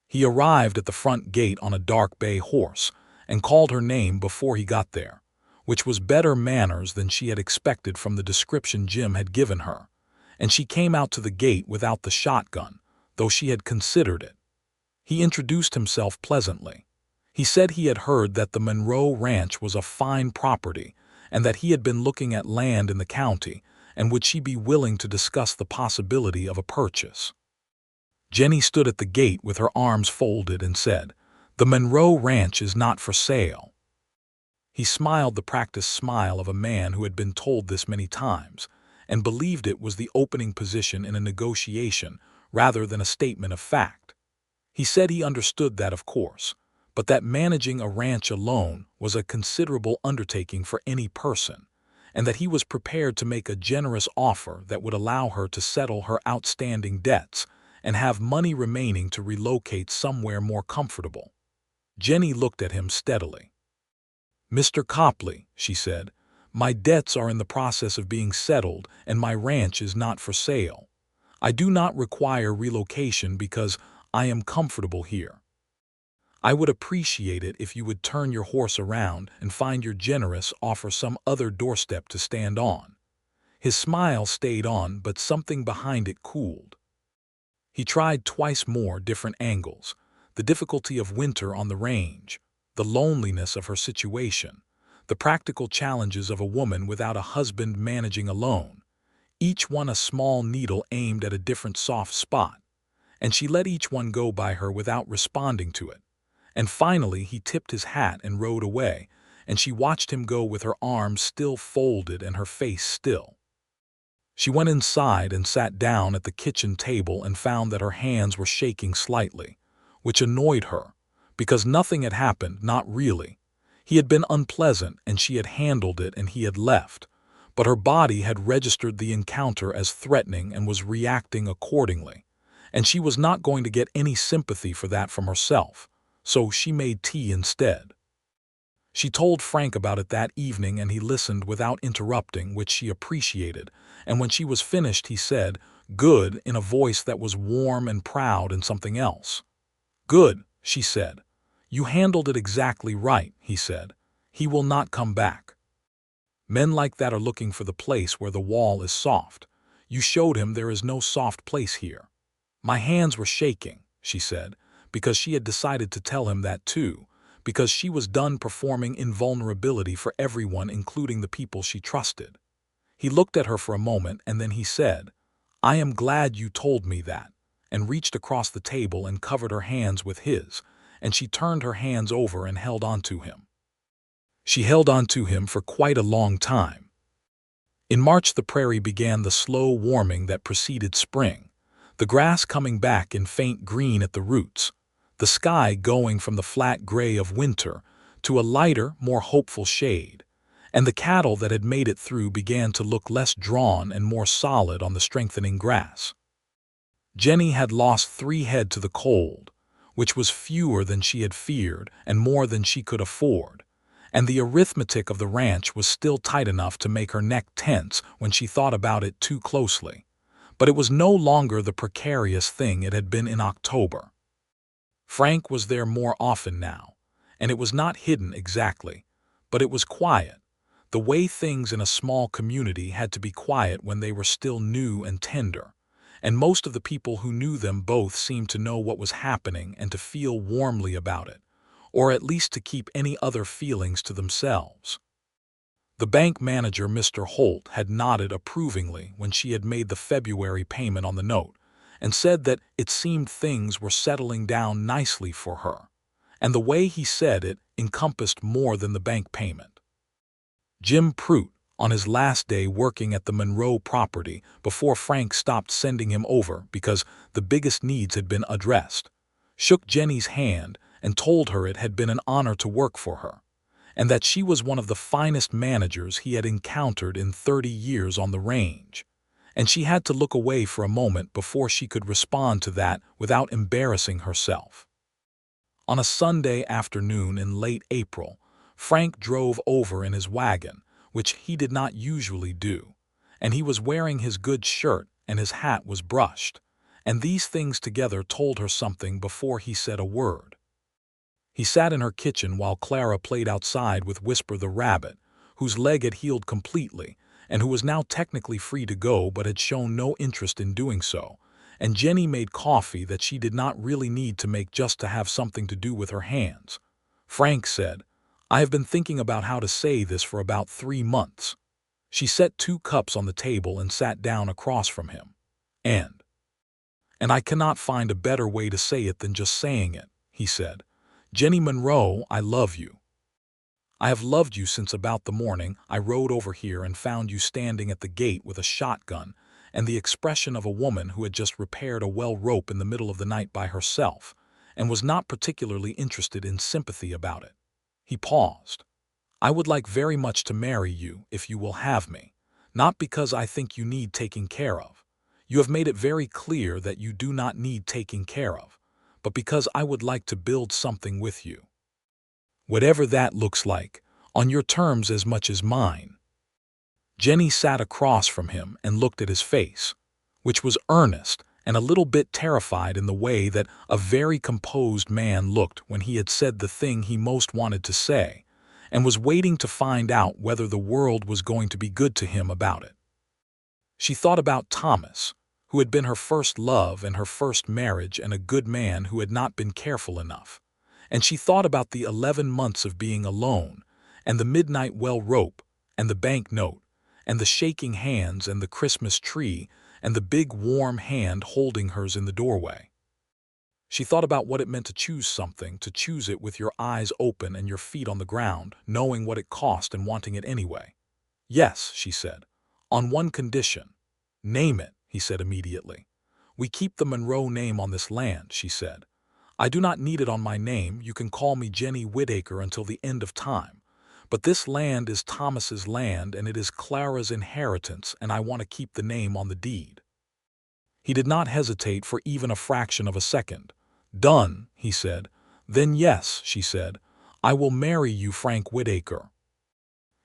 He arrived at the front gate on a dark bay horse and called her name before he got there, which was better manners than she had expected from the description Jim had given her, and she came out to the gate without the shotgun, though she had considered it. He introduced himself pleasantly. He said he had heard that the Monroe Ranch was a fine property and that he had been looking at land in the county, and would she be willing to discuss the possibility of a purchase. Jennie stood at the gate with her arms folded and said, "The Monroe Ranch is not for sale." He smiled the practiced smile of a man who had been told this many times, and believed it was the opening position in a negotiation rather than a statement of fact. He said he understood that, of course, but that managing a ranch alone was a considerable undertaking for any person, and that he was prepared to make a generous offer that would allow her to settle her outstanding debts and have money remaining to relocate somewhere more comfortable. Jennie looked at him steadily. "Mr. Copley," she said, "my debts are in the process of being settled and my ranch is not for sale. I do not require relocation because I am comfortable here. I would appreciate it if you would turn your horse around and find your generous offer some other doorstep to stand on." His smile stayed on, but something behind it cooled. He tried twice more different angles, the difficulty of winter on the range, the loneliness of her situation, the practical challenges of a woman without a husband managing alone, each one a small needle aimed at a different soft spot, and she let each one go by her without responding to it. And finally he tipped his hat and rode away, and she watched him go with her arms still folded and her face still. She went inside and sat down at the kitchen table and found that her hands were shaking slightly, which annoyed her, because nothing had happened, not really. He had been unpleasant and she had handled it and he had left, but her body had registered the encounter as threatening and was reacting accordingly, and she was not going to get any sympathy for that from herself, so she made tea instead. She told Frank about it that evening and he listened without interrupting, which she appreciated, and when she was finished he said, "Good," in a voice that was warm and proud and something else. "Good," she said. "You handled it exactly right," he said. "He will not come back. Men like that are looking for the place where the wall is soft. You showed him there is no soft place here." My hands were shaking, she said, because she had decided to tell him that too, because she was done performing invulnerability for everyone, including the people she trusted. He looked at her for a moment and then he said, "I am glad you told me that," and reached across the table and covered her hands with his, and she turned her hands over and held on to him. She held on to him for quite a long time. In March the prairie began the slow warming that preceded spring, the grass coming back in faint green at the roots, the sky going from the flat gray of winter to a lighter, more hopeful shade, and the cattle that had made it through began to look less drawn and more solid on the strengthening grass. Jennie had lost 3 head to the cold, which was fewer than she had feared and more than she could afford, and the arithmetic of the ranch was still tight enough to make her neck tense when she thought about it too closely. But it was no longer the precarious thing it had been in October. Frank was there more often now, and it was not hidden exactly, but it was quiet, the way things in a small community had to be quiet when they were still new and tender, and most of the people who knew them both seemed to know what was happening and to feel warmly about it, or at least to keep any other feelings to themselves. The bank manager, Mr. Holt, had nodded approvingly when she had made the February payment on the note, and said that it seemed things were settling down nicely for her, and the way he said it encompassed more than the bank payment. Jim Prout, on his last day working at the Monroe property before Frank stopped sending him over because the biggest needs had been addressed, shook Jennie's hand and told her it had been an honor to work for her, and that she was one of the finest managers he had encountered in 30 years on the range, and she had to look away for a moment before she could respond to that without embarrassing herself. On a Sunday afternoon in late April, Frank drove over in his wagon, which he did not usually do, and he was wearing his good shirt and his hat was brushed, and these things together told her something before he said a word. He sat in her kitchen while Clara played outside with Whisper the rabbit, whose leg had healed completely and who was now technically free to go but had shown no interest in doing so, and Jennie made coffee that she did not really need to make just to have something to do with her hands. Frank said, "I have been thinking about how to say this for about 3 months." She set 2 cups on the table and sat down across from him. And I cannot find a better way to say it than just saying it," he said. "Jennie Monroe, I love you. I have loved you since about the morning I rode over here and found you standing at the gate with a shotgun and the expression of a woman who had just repaired a well rope in the middle of the night by herself and was not particularly interested in sympathy about it." He paused. "I would like very much to marry you if you will have me, not because I think you need taking care of. You have made it very clear that you do not need taking care of, but because I would like to build something with you. Whatever that looks like, on your terms as much as mine." Jennie sat across from him and looked at his face, which was earnest and a little bit terrified in the way that a very composed man looked when he had said the thing he most wanted to say, and was waiting to find out whether the world was going to be good to him about it. She thought about Thomas, who had been her first love and her first marriage and a good man who had not been careful enough, and she thought about the 11 months of being alone, and the midnight well rope, and the bank note, and the shaking hands and the Christmas tree, and the big warm hand holding hers in the doorway. She thought about what it meant to choose something, to choose it with your eyes open and your feet on the ground, knowing what it cost and wanting it anyway. "Yes," she said, "on one condition." "Name it," he said immediately. "We keep the Monroe name on this land," she said. "I do not need it on my name. You can call me Jennie Whitaker until the end of time. But this land is Thomas's land and it is Clara's inheritance, and I want to keep the name on the deed." He did not hesitate for even a fraction of a second. "Done," he said. "Then yes," she said, "I will marry you, Frank Whitaker."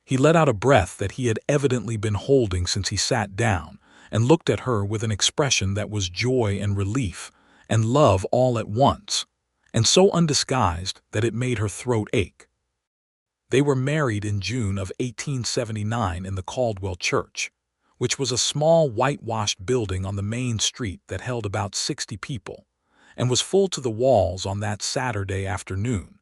He let out a breath that he had evidently been holding since he sat down, and looked at her with an expression that was joy and relief and love all at once, and so undisguised that it made her throat ache. They were married in June of 1879 in the Caldwell Church, which was a small whitewashed building on the main street that held about 60 people, and was full to the walls on that Saturday afternoon,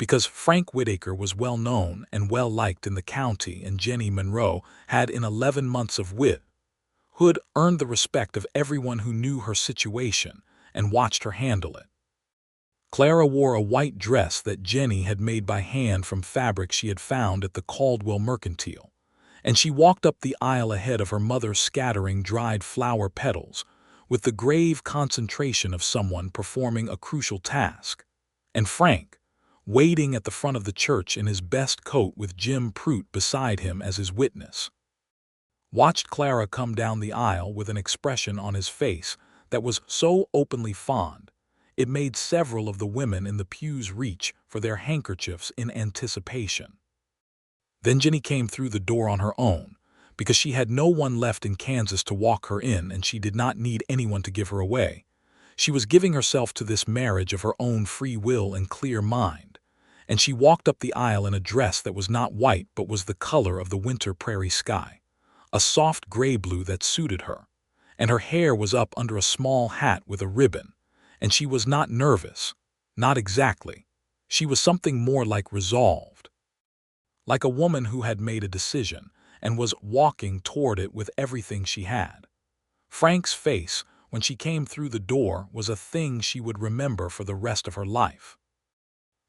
because Frank Whitaker was well known and well liked in the county, and Jennie Monroe had, in 11 months of widowhood, earned the respect of everyone who knew her situation and watched her handle it. Clara wore a white dress that Jennie had made by hand from fabric she had found at the Caldwell Mercantile, and she walked up the aisle ahead of her mother, scattering dried flower petals with the grave concentration of someone performing a crucial task. And Frank, waiting at the front of the church in his best coat with Jim Prout beside him as his witness, watched Clara come down the aisle with an expression on his face that was so openly fond it made several of the women in the pews reach for their handkerchiefs in anticipation. Then Jennie came through the door on her own, because she had no one left in Kansas to walk her in, and she did not need anyone to give her away. She was giving herself to this marriage of her own free will and clear mind, and she walked up the aisle in a dress that was not white but was the color of the winter prairie sky, a soft gray blue that suited her, and her hair was up under a small hat with a ribbon, and she was not nervous, not exactly. She was something more like resolved, like a woman who had made a decision and was walking toward it with everything she had. Frank's face, when she came through the door, was a thing she would remember for the rest of her life.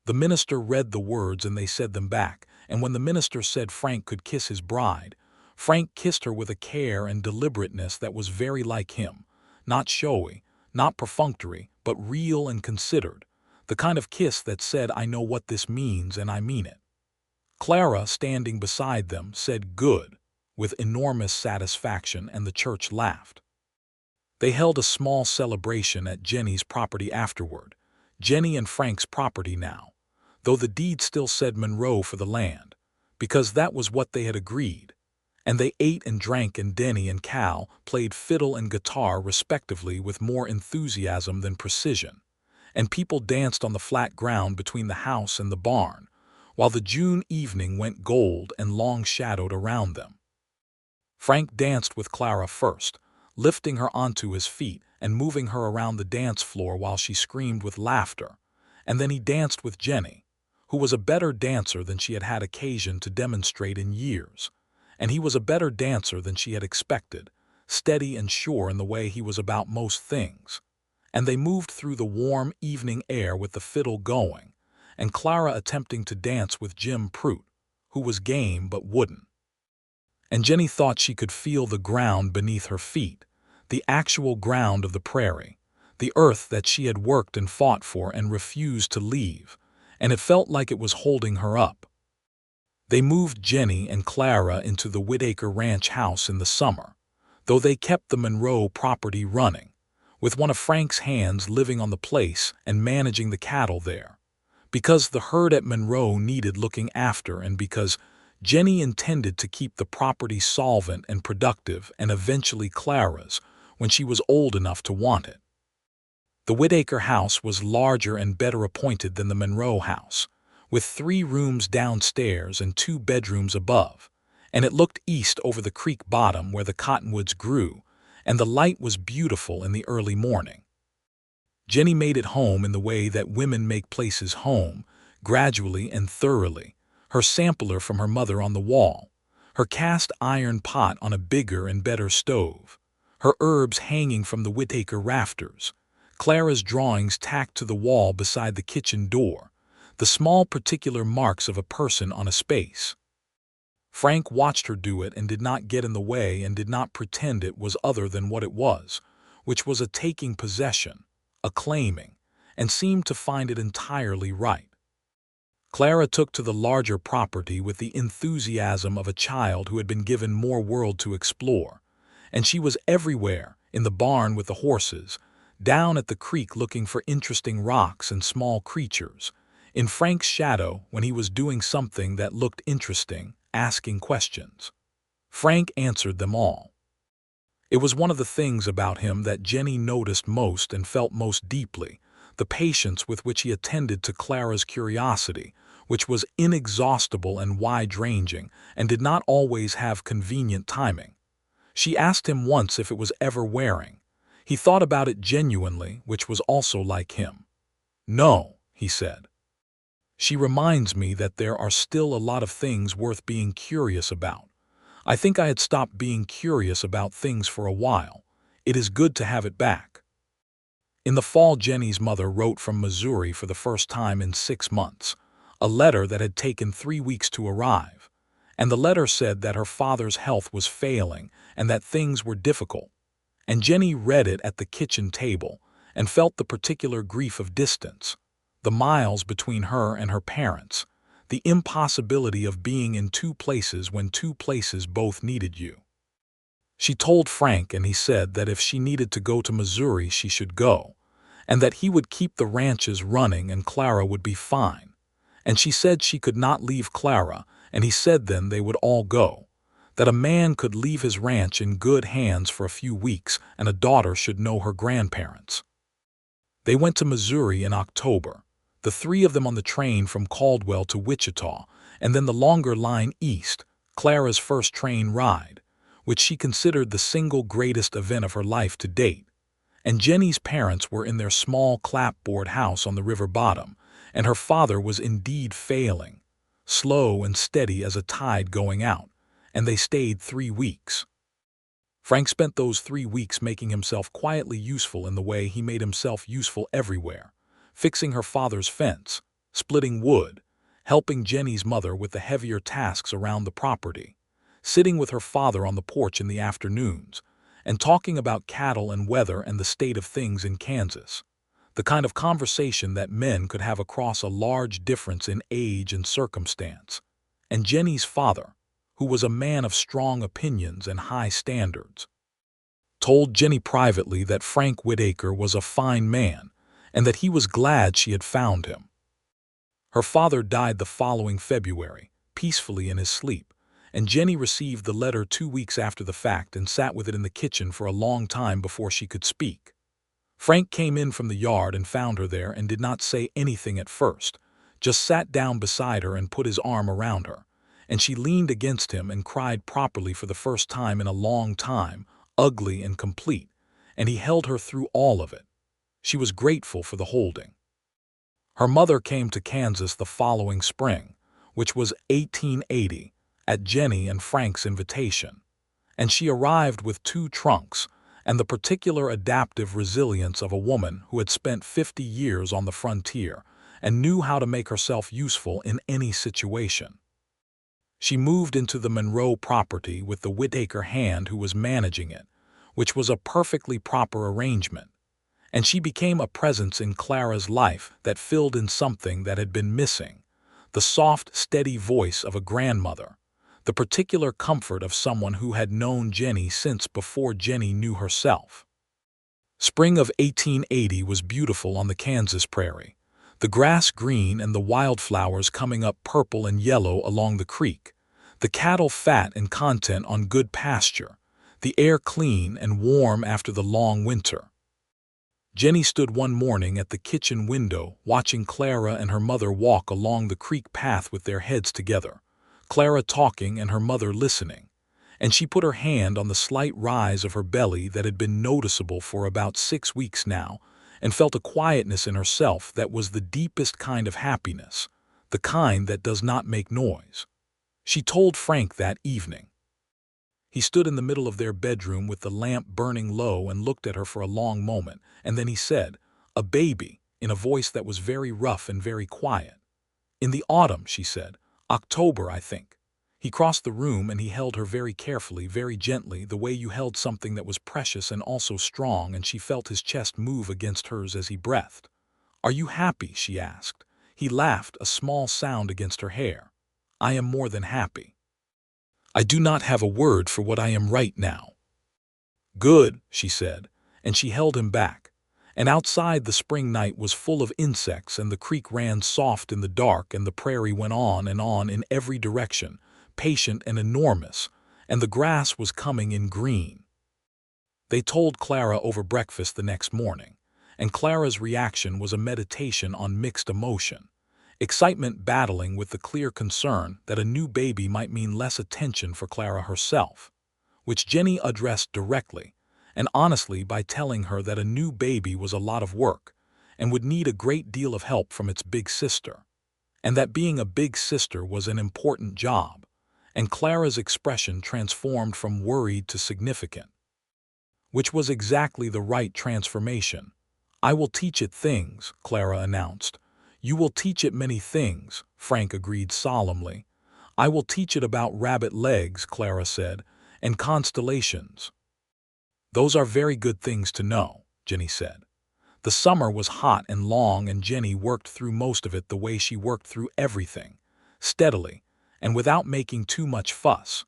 The minister read the words and they said them back, and when the minister said Frank could kiss his bride, Frank kissed her with a care and deliberateness that was very like him, not showy, not perfunctory, but real and considered, the kind of kiss that said, "I know what this means and I mean it." Clara, standing beside them, said "good" with enormous satisfaction, and the church laughed. They held a small celebration at Jennie's property afterward, Jennie and Frank's property now, though the deed still said Monroe for the land, because that was what they had agreed. And they ate and drank, and Denny and Cal played fiddle and guitar respectively with more enthusiasm than precision, and people danced on the flat ground between the house and the barn, while the June evening went gold and long-shadowed around them. Frank danced with Clara first, lifting her onto his feet and moving her around the dance floor while she screamed with laughter, and then he danced with Jennie, who was a better dancer than she had had occasion to demonstrate in years. And he was a better dancer than she had expected, steady and sure in the way he was about most things. And they moved through the warm evening air with the fiddle going, and Clara attempting to dance with Jim Prout, who was game but wouldn't. And Jennie thought she could feel the ground beneath her feet, the actual ground of the prairie, the earth that she had worked and fought for and refused to leave, and it felt like it was holding her up. They moved Jennie and Clara into the Whitaker Ranch house in the summer, though they kept the Monroe property running, with one of Frank's hands living on the place and managing the cattle there, because the herd at Monroe needed looking after and because Jennie intended to keep the property solvent and productive, and eventually Clara's, when she was old enough to want it. The Whitaker house was larger and better appointed than the Monroe house, with 3 rooms downstairs and 2 bedrooms above, and it looked east over the creek bottom where the cottonwoods grew, and the light was beautiful in the early morning. Jennie made it home in the way that women make places home, gradually and thoroughly, her sampler from her mother on the wall, her cast iron pot on a bigger and better stove, her herbs hanging from the Whitaker rafters, Clara's drawings tacked to the wall beside the kitchen door, the small particular marks of a person on a space. Frank watched her do it and did not get in the way and did not pretend it was other than what it was, which was a taking possession, a claiming, and seemed to find it entirely right. Clara took to the larger property with the enthusiasm of a child who had been given more world to explore, and she was everywhere, in the barn with the horses, down at the creek looking for interesting rocks and small creatures, in Frank's shadow when he was doing something that looked interesting, asking questions. Frank answered them all. It was one of the things about him that Jennie noticed most and felt most deeply, the patience with which he attended to Clara's curiosity, which was inexhaustible and wide-ranging and did not always have convenient timing. She asked him once if it was ever wearing. He thought about it genuinely, which was also like him. "No," he said. She reminds me that there are still a lot of things worth being curious about. I think I had stopped being curious about things for a while. It is good to have it back. In the fall, Jennie's mother wrote from Missouri for the first time in 6 months, a letter that had taken 3 weeks to arrive. And the letter said that her father's health was failing and that things were difficult. And Jennie read it at the kitchen table and felt the particular grief of distance, the miles between her and her parents, the impossibility of being in two places when two places both needed you. She told Frank, and he said that if she needed to go to Missouri, she should go, and that he would keep the ranches running and Clara would be fine. And she said she could not leave Clara, and he said then they would all go, that a man could leave his ranch in good hands for a few weeks and a daughter should know her grandparents. They went to Missouri in October, the three of them on the train from Caldwell to Wichita, and then the longer line east, Clara's first train ride, which she considered the single greatest event of her life to date. And Jennie's parents were in their small clapboard house on the river bottom, and her father was indeed failing, slow and steady as a tide going out, and they stayed 3 weeks. Frank spent those 3 weeks making himself quietly useful in the way he made himself useful everywhere, fixing her father's fence, splitting wood, helping Jennie's mother with the heavier tasks around the property, sitting with her father on the porch in the afternoons, and talking about cattle and weather and the state of things in Kansas, the kind of conversation that men could have across a large difference in age and circumstance. And Jennie's father, who was a man of strong opinions and high standards, told Jennie privately that Frank Whitaker was a fine man and that he was glad she had found him. Her father died the following February, peacefully in his sleep, and Jennie received the letter 2 weeks after the fact and sat with it in the kitchen for a long time before she could speak. Frank came in from the yard and found her there and did not say anything at first, just sat down beside her and put his arm around her, and she leaned against him and cried properly for the first time in a long time, ugly and complete, and he held her through all of it. She was grateful for the holding. Her mother came to Kansas the following spring, which was 1880, at Jennie and Frank's invitation, and she arrived with 2 trunks and the particular adaptive resilience of a woman who had spent 50 years on the frontier and knew how to make herself useful in any situation. She moved into the Monroe property with the Whitaker hand who was managing it, which was a perfectly proper arrangement, and she became a presence in Clara's life that filled in something that had been missing, the soft, steady voice of a grandmother, the particular comfort of someone who had known Jennie since before Jennie knew herself. Spring of 1880 was beautiful on the Kansas prairie, the grass green and the wildflowers coming up purple and yellow along the creek, the cattle fat and content on good pasture, the air clean and warm after the long winter. Jennie stood one morning at the kitchen window watching Clara and her mother walk along the creek path with their heads together, Clara talking and her mother listening, and she put her hand on the slight rise of her belly that had been noticeable for about 6 weeks now, and felt a quietness in herself that was the deepest kind of happiness, the kind that does not make noise. She told Frank that evening. He stood in the middle of their bedroom with the lamp burning low and looked at her for a long moment, and then he said, "A baby," in a voice that was very rough and very quiet. "In the autumn," she said. "October, I think." He crossed the room and he held her very carefully, very gently, the way you held something that was precious and also strong, and she felt his chest move against hers as he breathed. "Are you happy?" she asked. He laughed, a small sound against her hair. "I am more than happy. I do not have a word for what I am right now." "Good," she said, and she held him back. And outside the spring night was full of insects, and the creek ran soft in the dark, and the prairie went on in every direction, patient and enormous, and the grass was coming in green. They told Clara over breakfast the next morning, and Clara's reaction was a meditation on mixed emotion, excitement battling with the clear concern that a new baby might mean less attention for Clara herself, which Jennie addressed directly and honestly by telling her that a new baby was a lot of work and would need a great deal of help from its big sister, and that being a big sister was an important job, and Clara's expression transformed from worried to significant, which was exactly the right transformation. "I will teach it things," Clara announced. "You will teach it many things," Frank agreed solemnly. "I will teach it about rabbit legs," Clara said, "and constellations." "Those are very good things to know," Jennie said. The summer was hot and long, and Jennie worked through most of it the way she worked through everything, steadily, and without making too much fuss,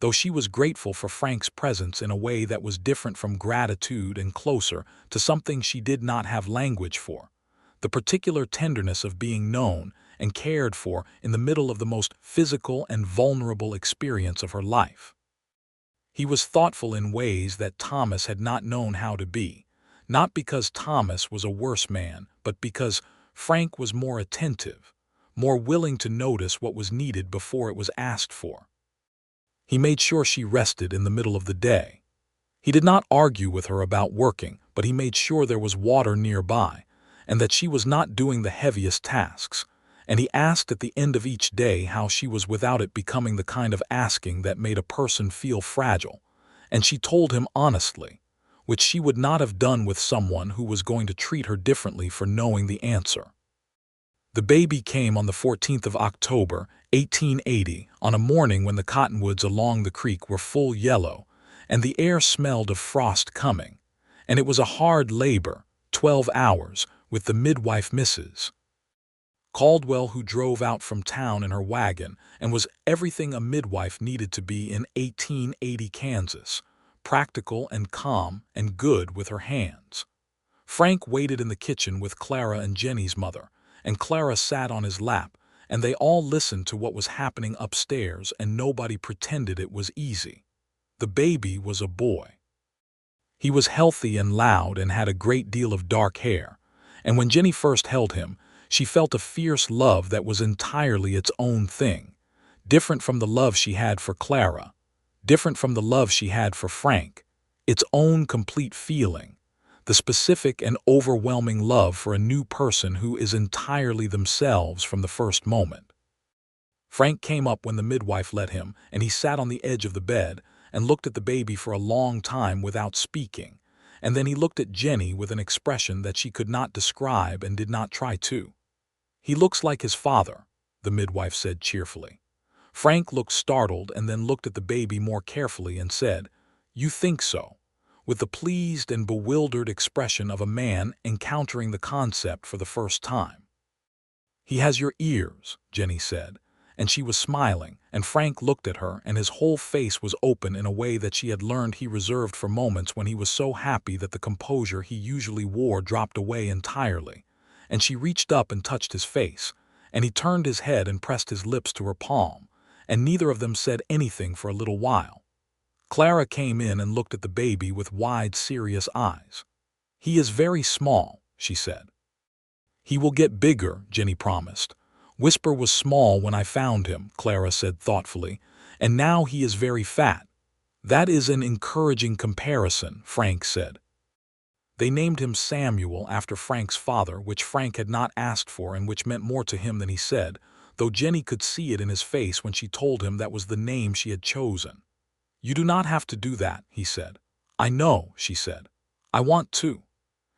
though she was grateful for Frank's presence in a way that was different from gratitude and closer to something she did not have language for, the particular tenderness of being known and cared for in the middle of the most physical and vulnerable experience of her life. He was thoughtful in ways that Thomas had not known how to be, not because Thomas was a worse man, but because Frank was more attentive, more willing to notice what was needed before it was asked for. He made sure she rested in the middle of the day. He did not argue with her about working, but he made sure there was water nearby, and that she was not doing the heaviest tasks, and he asked at the end of each day how she was without it becoming the kind of asking that made a person feel fragile, and she told him honestly, which she would not have done with someone who was going to treat her differently for knowing the answer. The baby came on the 14th of October, 1880, on a morning when the cottonwoods along the creek were full yellow, and the air smelled of frost coming, and it was a hard labor, 12 hours, with the midwife Mrs. Caldwell, who drove out from town in her wagon and was everything a midwife needed to be in 1880 Kansas, practical and calm and good with her hands. Frank waited in the kitchen with Clara and Jennie's mother, and Clara sat on his lap, and they all listened to what was happening upstairs, and nobody pretended it was easy. The baby was a boy. He was healthy and loud and had a great deal of dark hair, and when Jennie first held him, she felt a fierce love that was entirely its own thing, different from the love she had for Clara, different from the love she had for Frank, its own complete feeling, the specific and overwhelming love for a new person who is entirely themselves from the first moment. Frank came up when the midwife let him, and he sat on the edge of the bed and looked at the baby for a long time without speaking, and then he looked at Jennie with an expression that she could not describe and did not try to. "He looks like his father," the midwife said cheerfully. Frank looked startled and then looked at the baby more carefully and said, "You think so?" with the pleased and bewildered expression of a man encountering the concept for the first time. "He has your ears," Jennie said, and she was smiling, and Frank looked at her, and his whole face was open in a way that she had learned he reserved for moments when he was so happy that the composure he usually wore dropped away entirely, and she reached up and touched his face, and he turned his head and pressed his lips to her palm, and neither of them said anything for a little while. Clara came in and looked at the baby with wide, serious eyes. "He is very small," she said. "He will get bigger," Jennie promised. "Whisper was small when I found him," Clara said thoughtfully, "and now he is very fat." "That is an encouraging comparison," Frank said. They named him Samuel after Frank's father, which Frank had not asked for and which meant more to him than he said, though Jennie could see it in his face when she told him that was the name she had chosen. "You do not have to do that," he said. "I know," she said. "I want to."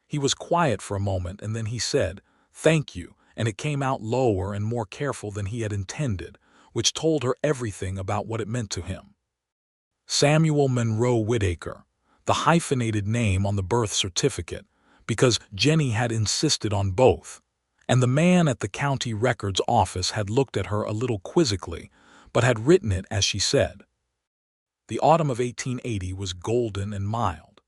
He was quiet for a moment, and then he said, "Thank you," and it came out lower and more careful than he had intended, which told her everything about what it meant to him. Samuel Monroe Whitaker, the hyphenated name on the birth certificate, because Jennie had insisted on both, and the man at the county records office had looked at her a little quizzically, but had written it as she said. The autumn of 1880 was golden and mild.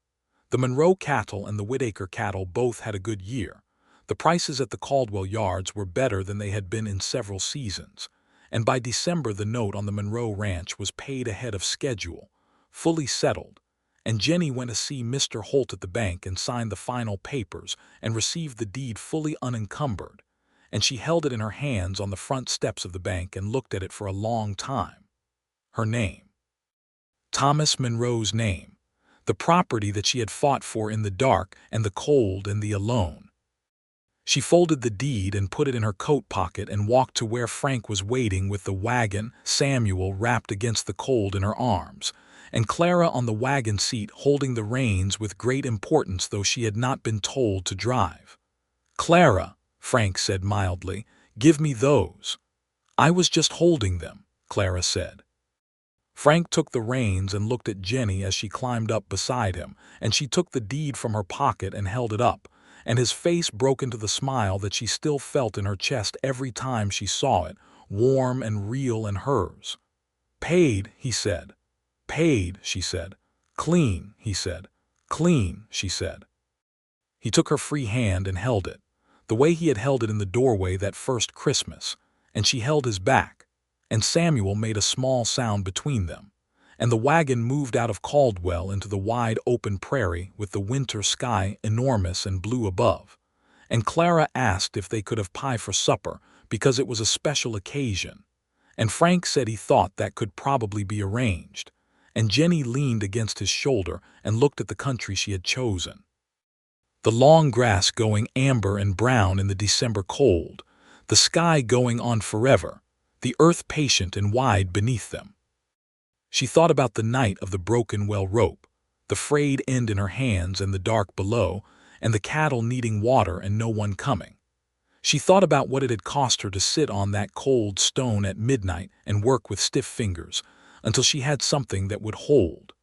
The Monroe cattle and the Whitaker cattle both had a good year. The prices at the Caldwell yards were better than they had been in several seasons, and by December the note on the Monroe ranch was paid ahead of schedule, fully settled, and Jennie went to see Mr. Holt at the bank and signed the final papers and received the deed fully unencumbered, and she held it in her hands on the front steps of the bank and looked at it for a long time. Her name. Thomas Monroe's name, the property that she had fought for in the dark and the cold and the alone. She folded the deed and put it in her coat pocket and walked to where Frank was waiting with the wagon, Samuel wrapped against the cold in her arms, and Clara on the wagon seat holding the reins with great importance though she had not been told to drive. "Clara," Frank said mildly, "give me those." "I was just holding them," Clara said. Frank took the reins and looked at Jennie as she climbed up beside him, and she took the deed from her pocket and held it up, and his face broke into the smile that she still felt in her chest every time she saw it, warm and real in hers. "Paid," he said. "Paid," she said. "Clean," he said. "Clean," she said. He took her free hand and held it, the way he had held it in the doorway that first Christmas, and she held his back, and Samuel made a small sound between them, and the wagon moved out of Caldwell into the wide open prairie with the winter sky enormous and blue above, and Clara asked if they could have pie for supper because it was a special occasion, and Frank said he thought that could probably be arranged, and Jennie leaned against his shoulder and looked at the country she had chosen. The long grass going amber and brown in the December cold, the sky going on forever, the earth patient and wide beneath them. She thought about the night of the broken well rope, the frayed end in her hands and the dark below, and the cattle needing water and no one coming. She thought about what it had cost her to sit on that cold stone at midnight and work with stiff fingers until she had something that would hold.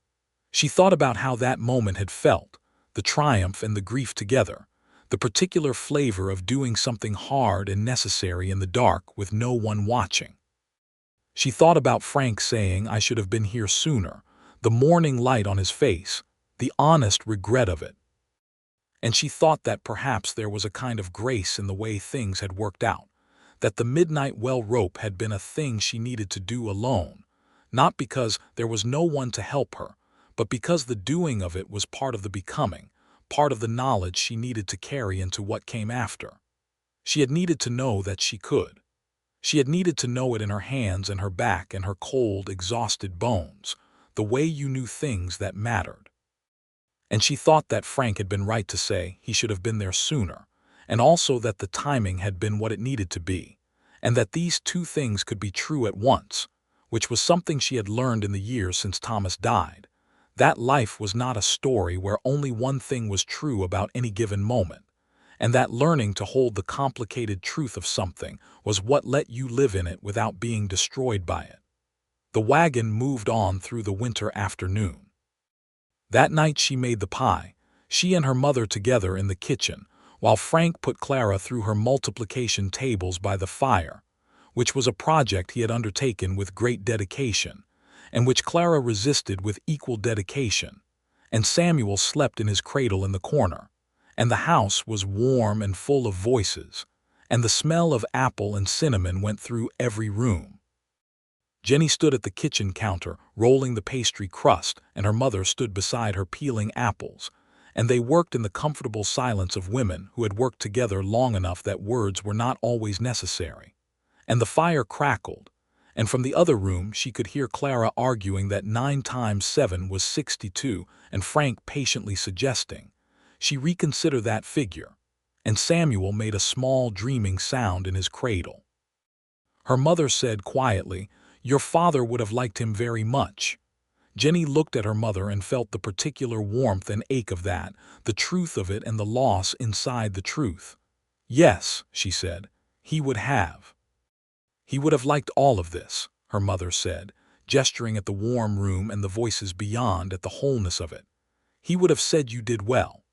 She thought about how that moment had felt, the triumph and the grief together, the particular flavor of doing something hard and necessary in the dark with no one watching. She thought about Frank saying, "I should have been here sooner," the morning light on his face, the honest regret of it. And she thought that perhaps there was a kind of grace in the way things had worked out, that the midnight well rope had been a thing she needed to do alone, not because there was no one to help her, but because the doing of it was part of the becoming, part of the knowledge she needed to carry into what came after. She had needed to know that she could. She had needed to know it in her hands and her back and her cold, exhausted bones, the way you knew things that mattered. And she thought that Frank had been right to say he should have been there sooner, and also that the timing had been what it needed to be, and that these two things could be true at once, which was something she had learned in the years since Thomas died. That life was not a story where only one thing was true about any given moment, and that learning to hold the complicated truth of something was what let you live in it without being destroyed by it. The wagon moved on through the winter afternoon. That night she made the pie, she and her mother together in the kitchen, while Frank put Clara through her multiplication tables by the fire, which was a project he had undertaken with great dedication, and which Clara resisted with equal dedication, and Samuel slept in his cradle in the corner, and the house was warm and full of voices, and the smell of apple and cinnamon went through every room. Jennie stood at the kitchen counter, rolling the pastry crust, and her mother stood beside her peeling apples, and they worked in the comfortable silence of women who had worked together long enough that words were not always necessary. And the fire crackled, and from the other room she could hear Clara arguing that 9 times 7 was 62, and Frank patiently suggesting she reconsider that figure, and Samuel made a small dreaming sound in his cradle. Her mother said quietly, "Your father would have liked him very much." Jennie looked at her mother and felt the particular warmth and ache of that, the truth of it and the loss inside the truth. "Yes," she said, "he would have. He would have liked all of this," her mother said, gesturing at the warm room and the voices beyond, at the wholeness of it. "He would have said you did well."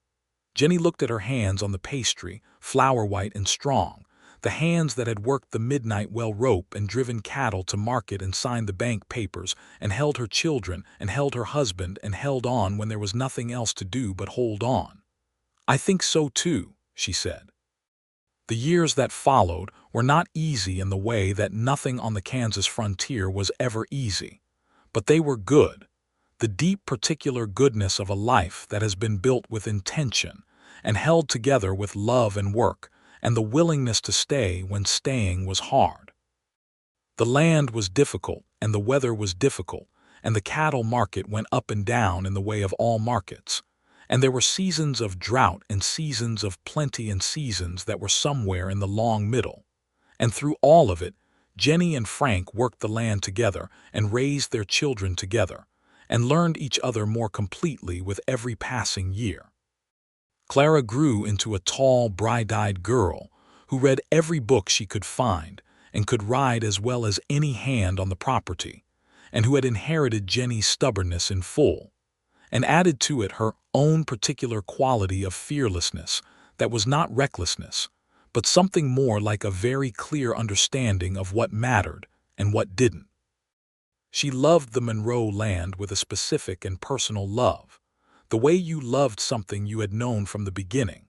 Jennie looked at her hands on the pastry, flour-white and strong, the hands that had worked the midnight well rope and driven cattle to market and signed the bank papers and held her children and held her husband and held on when there was nothing else to do but hold on. "I think so too," she said. The years that followed were not easy in the way that nothing on the Kansas frontier was ever easy, but they were good, the deep particular goodness of a life that has been built with intention and held together with love and work and the willingness to stay when staying was hard. The land was difficult and the weather was difficult, and the cattle market went up and down in the way of all markets, And there were seasons of drought and seasons of plenty and seasons that were somewhere in the long middle. And through all of it, Jennie and Frank worked the land together and raised their children together, and learned each other more completely with every passing year. Clara grew into a tall, bright-eyed girl who read every book she could find and could ride as well as any hand on the property, and who had inherited Jennie's stubbornness in full, and added to it her own particular quality of fearlessness that was not recklessness, but something more like a very clear understanding of what mattered and what didn't. She loved the Monroe land with a specific and personal love, the way you loved something you had known from the beginning,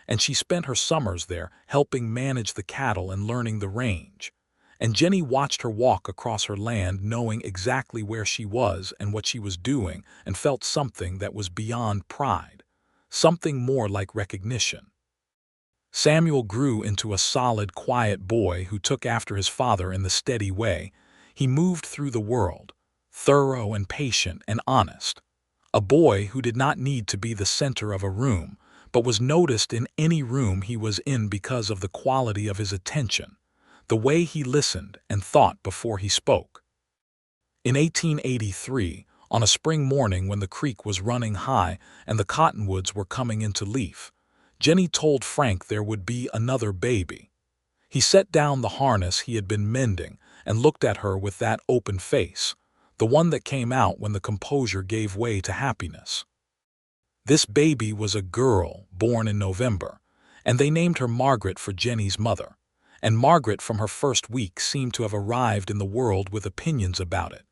and she spent her summers there helping manage the cattle and learning the range. And Jennie watched her walk across her land knowing exactly where she was and what she was doing, and felt something that was beyond pride, something more like recognition. Samuel grew into a solid, quiet boy who took after his father in the steady way he moved through the world, thorough and patient and honest. A boy who did not need to be the center of a room, but was noticed in any room he was in because of the quality of his attention, the way he listened and thought before he spoke. In 1883, on a spring morning when the creek was running high and the cottonwoods were coming into leaf, Jennie told Frank there would be another baby. He set down the harness he had been mending and looked at her with that open face, the one that came out when the composure gave way to happiness. This baby was a girl born in November, and they named her Margaret for Jennie's mother. And Margaret from her first week seemed to have arrived in the world with opinions about it,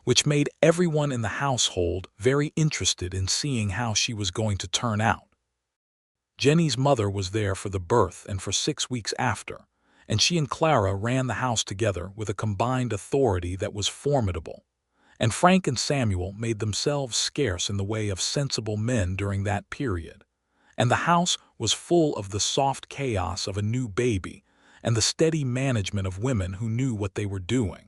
which made everyone in the household very interested in seeing how she was going to turn out. Jennie's mother was there for the birth and for 6 weeks after, and she and Clara ran the house together with a combined authority that was formidable. And Frank and Samuel made themselves scarce in the way of sensible men during that period. And the house was full of the soft chaos of a new baby and the steady management of women who knew what they were doing.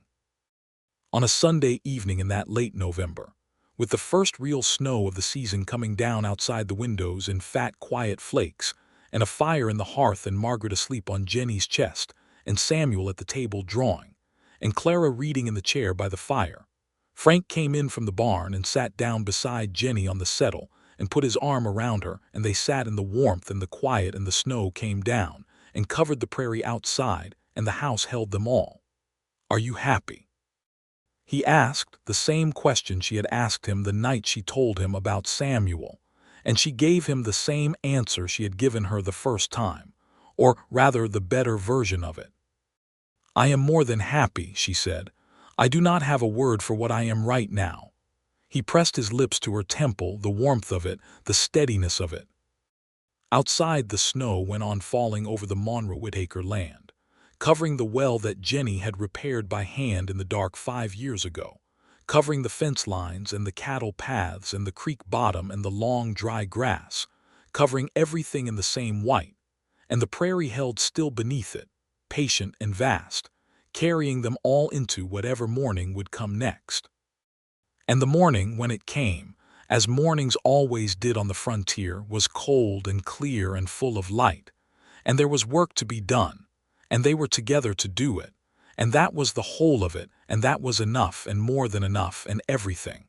On a Sunday evening in that late November, with the first real snow of the season coming down outside the windows in fat, quiet flakes, and a fire in the hearth and Margaret asleep on Jennie's chest, and Samuel at the table drawing, and Clara reading in the chair by the fire, Frank came in from the barn and sat down beside Jennie on the settle and put his arm around her, and they sat in the warmth and the quiet, and the snow came down and covered the prairie outside, and the house held them all. "Are you happy?" He asked the same question she had asked him the night she told him about Samuel, and she gave him the same answer she had given her the first time, or rather the better version of it. "I am more than happy," she said. "I do not have a word for what I am right now." He pressed his lips to her temple, the warmth of it, the steadiness of it. Outside, the snow went on falling over the Frank Whitaker land, covering the well that Jennie had repaired by hand in the dark 5 years ago, covering the fence lines and the cattle paths and the creek bottom and the long dry grass, covering everything in the same white, and the prairie held still beneath it, patient and vast, carrying them all into whatever morning would come next. And the morning, when it came, as mornings always did on the frontier, was cold and clear and full of light, and there was work to be done, and they were together to do it, and that was the whole of it, and that was enough and more than enough and everything.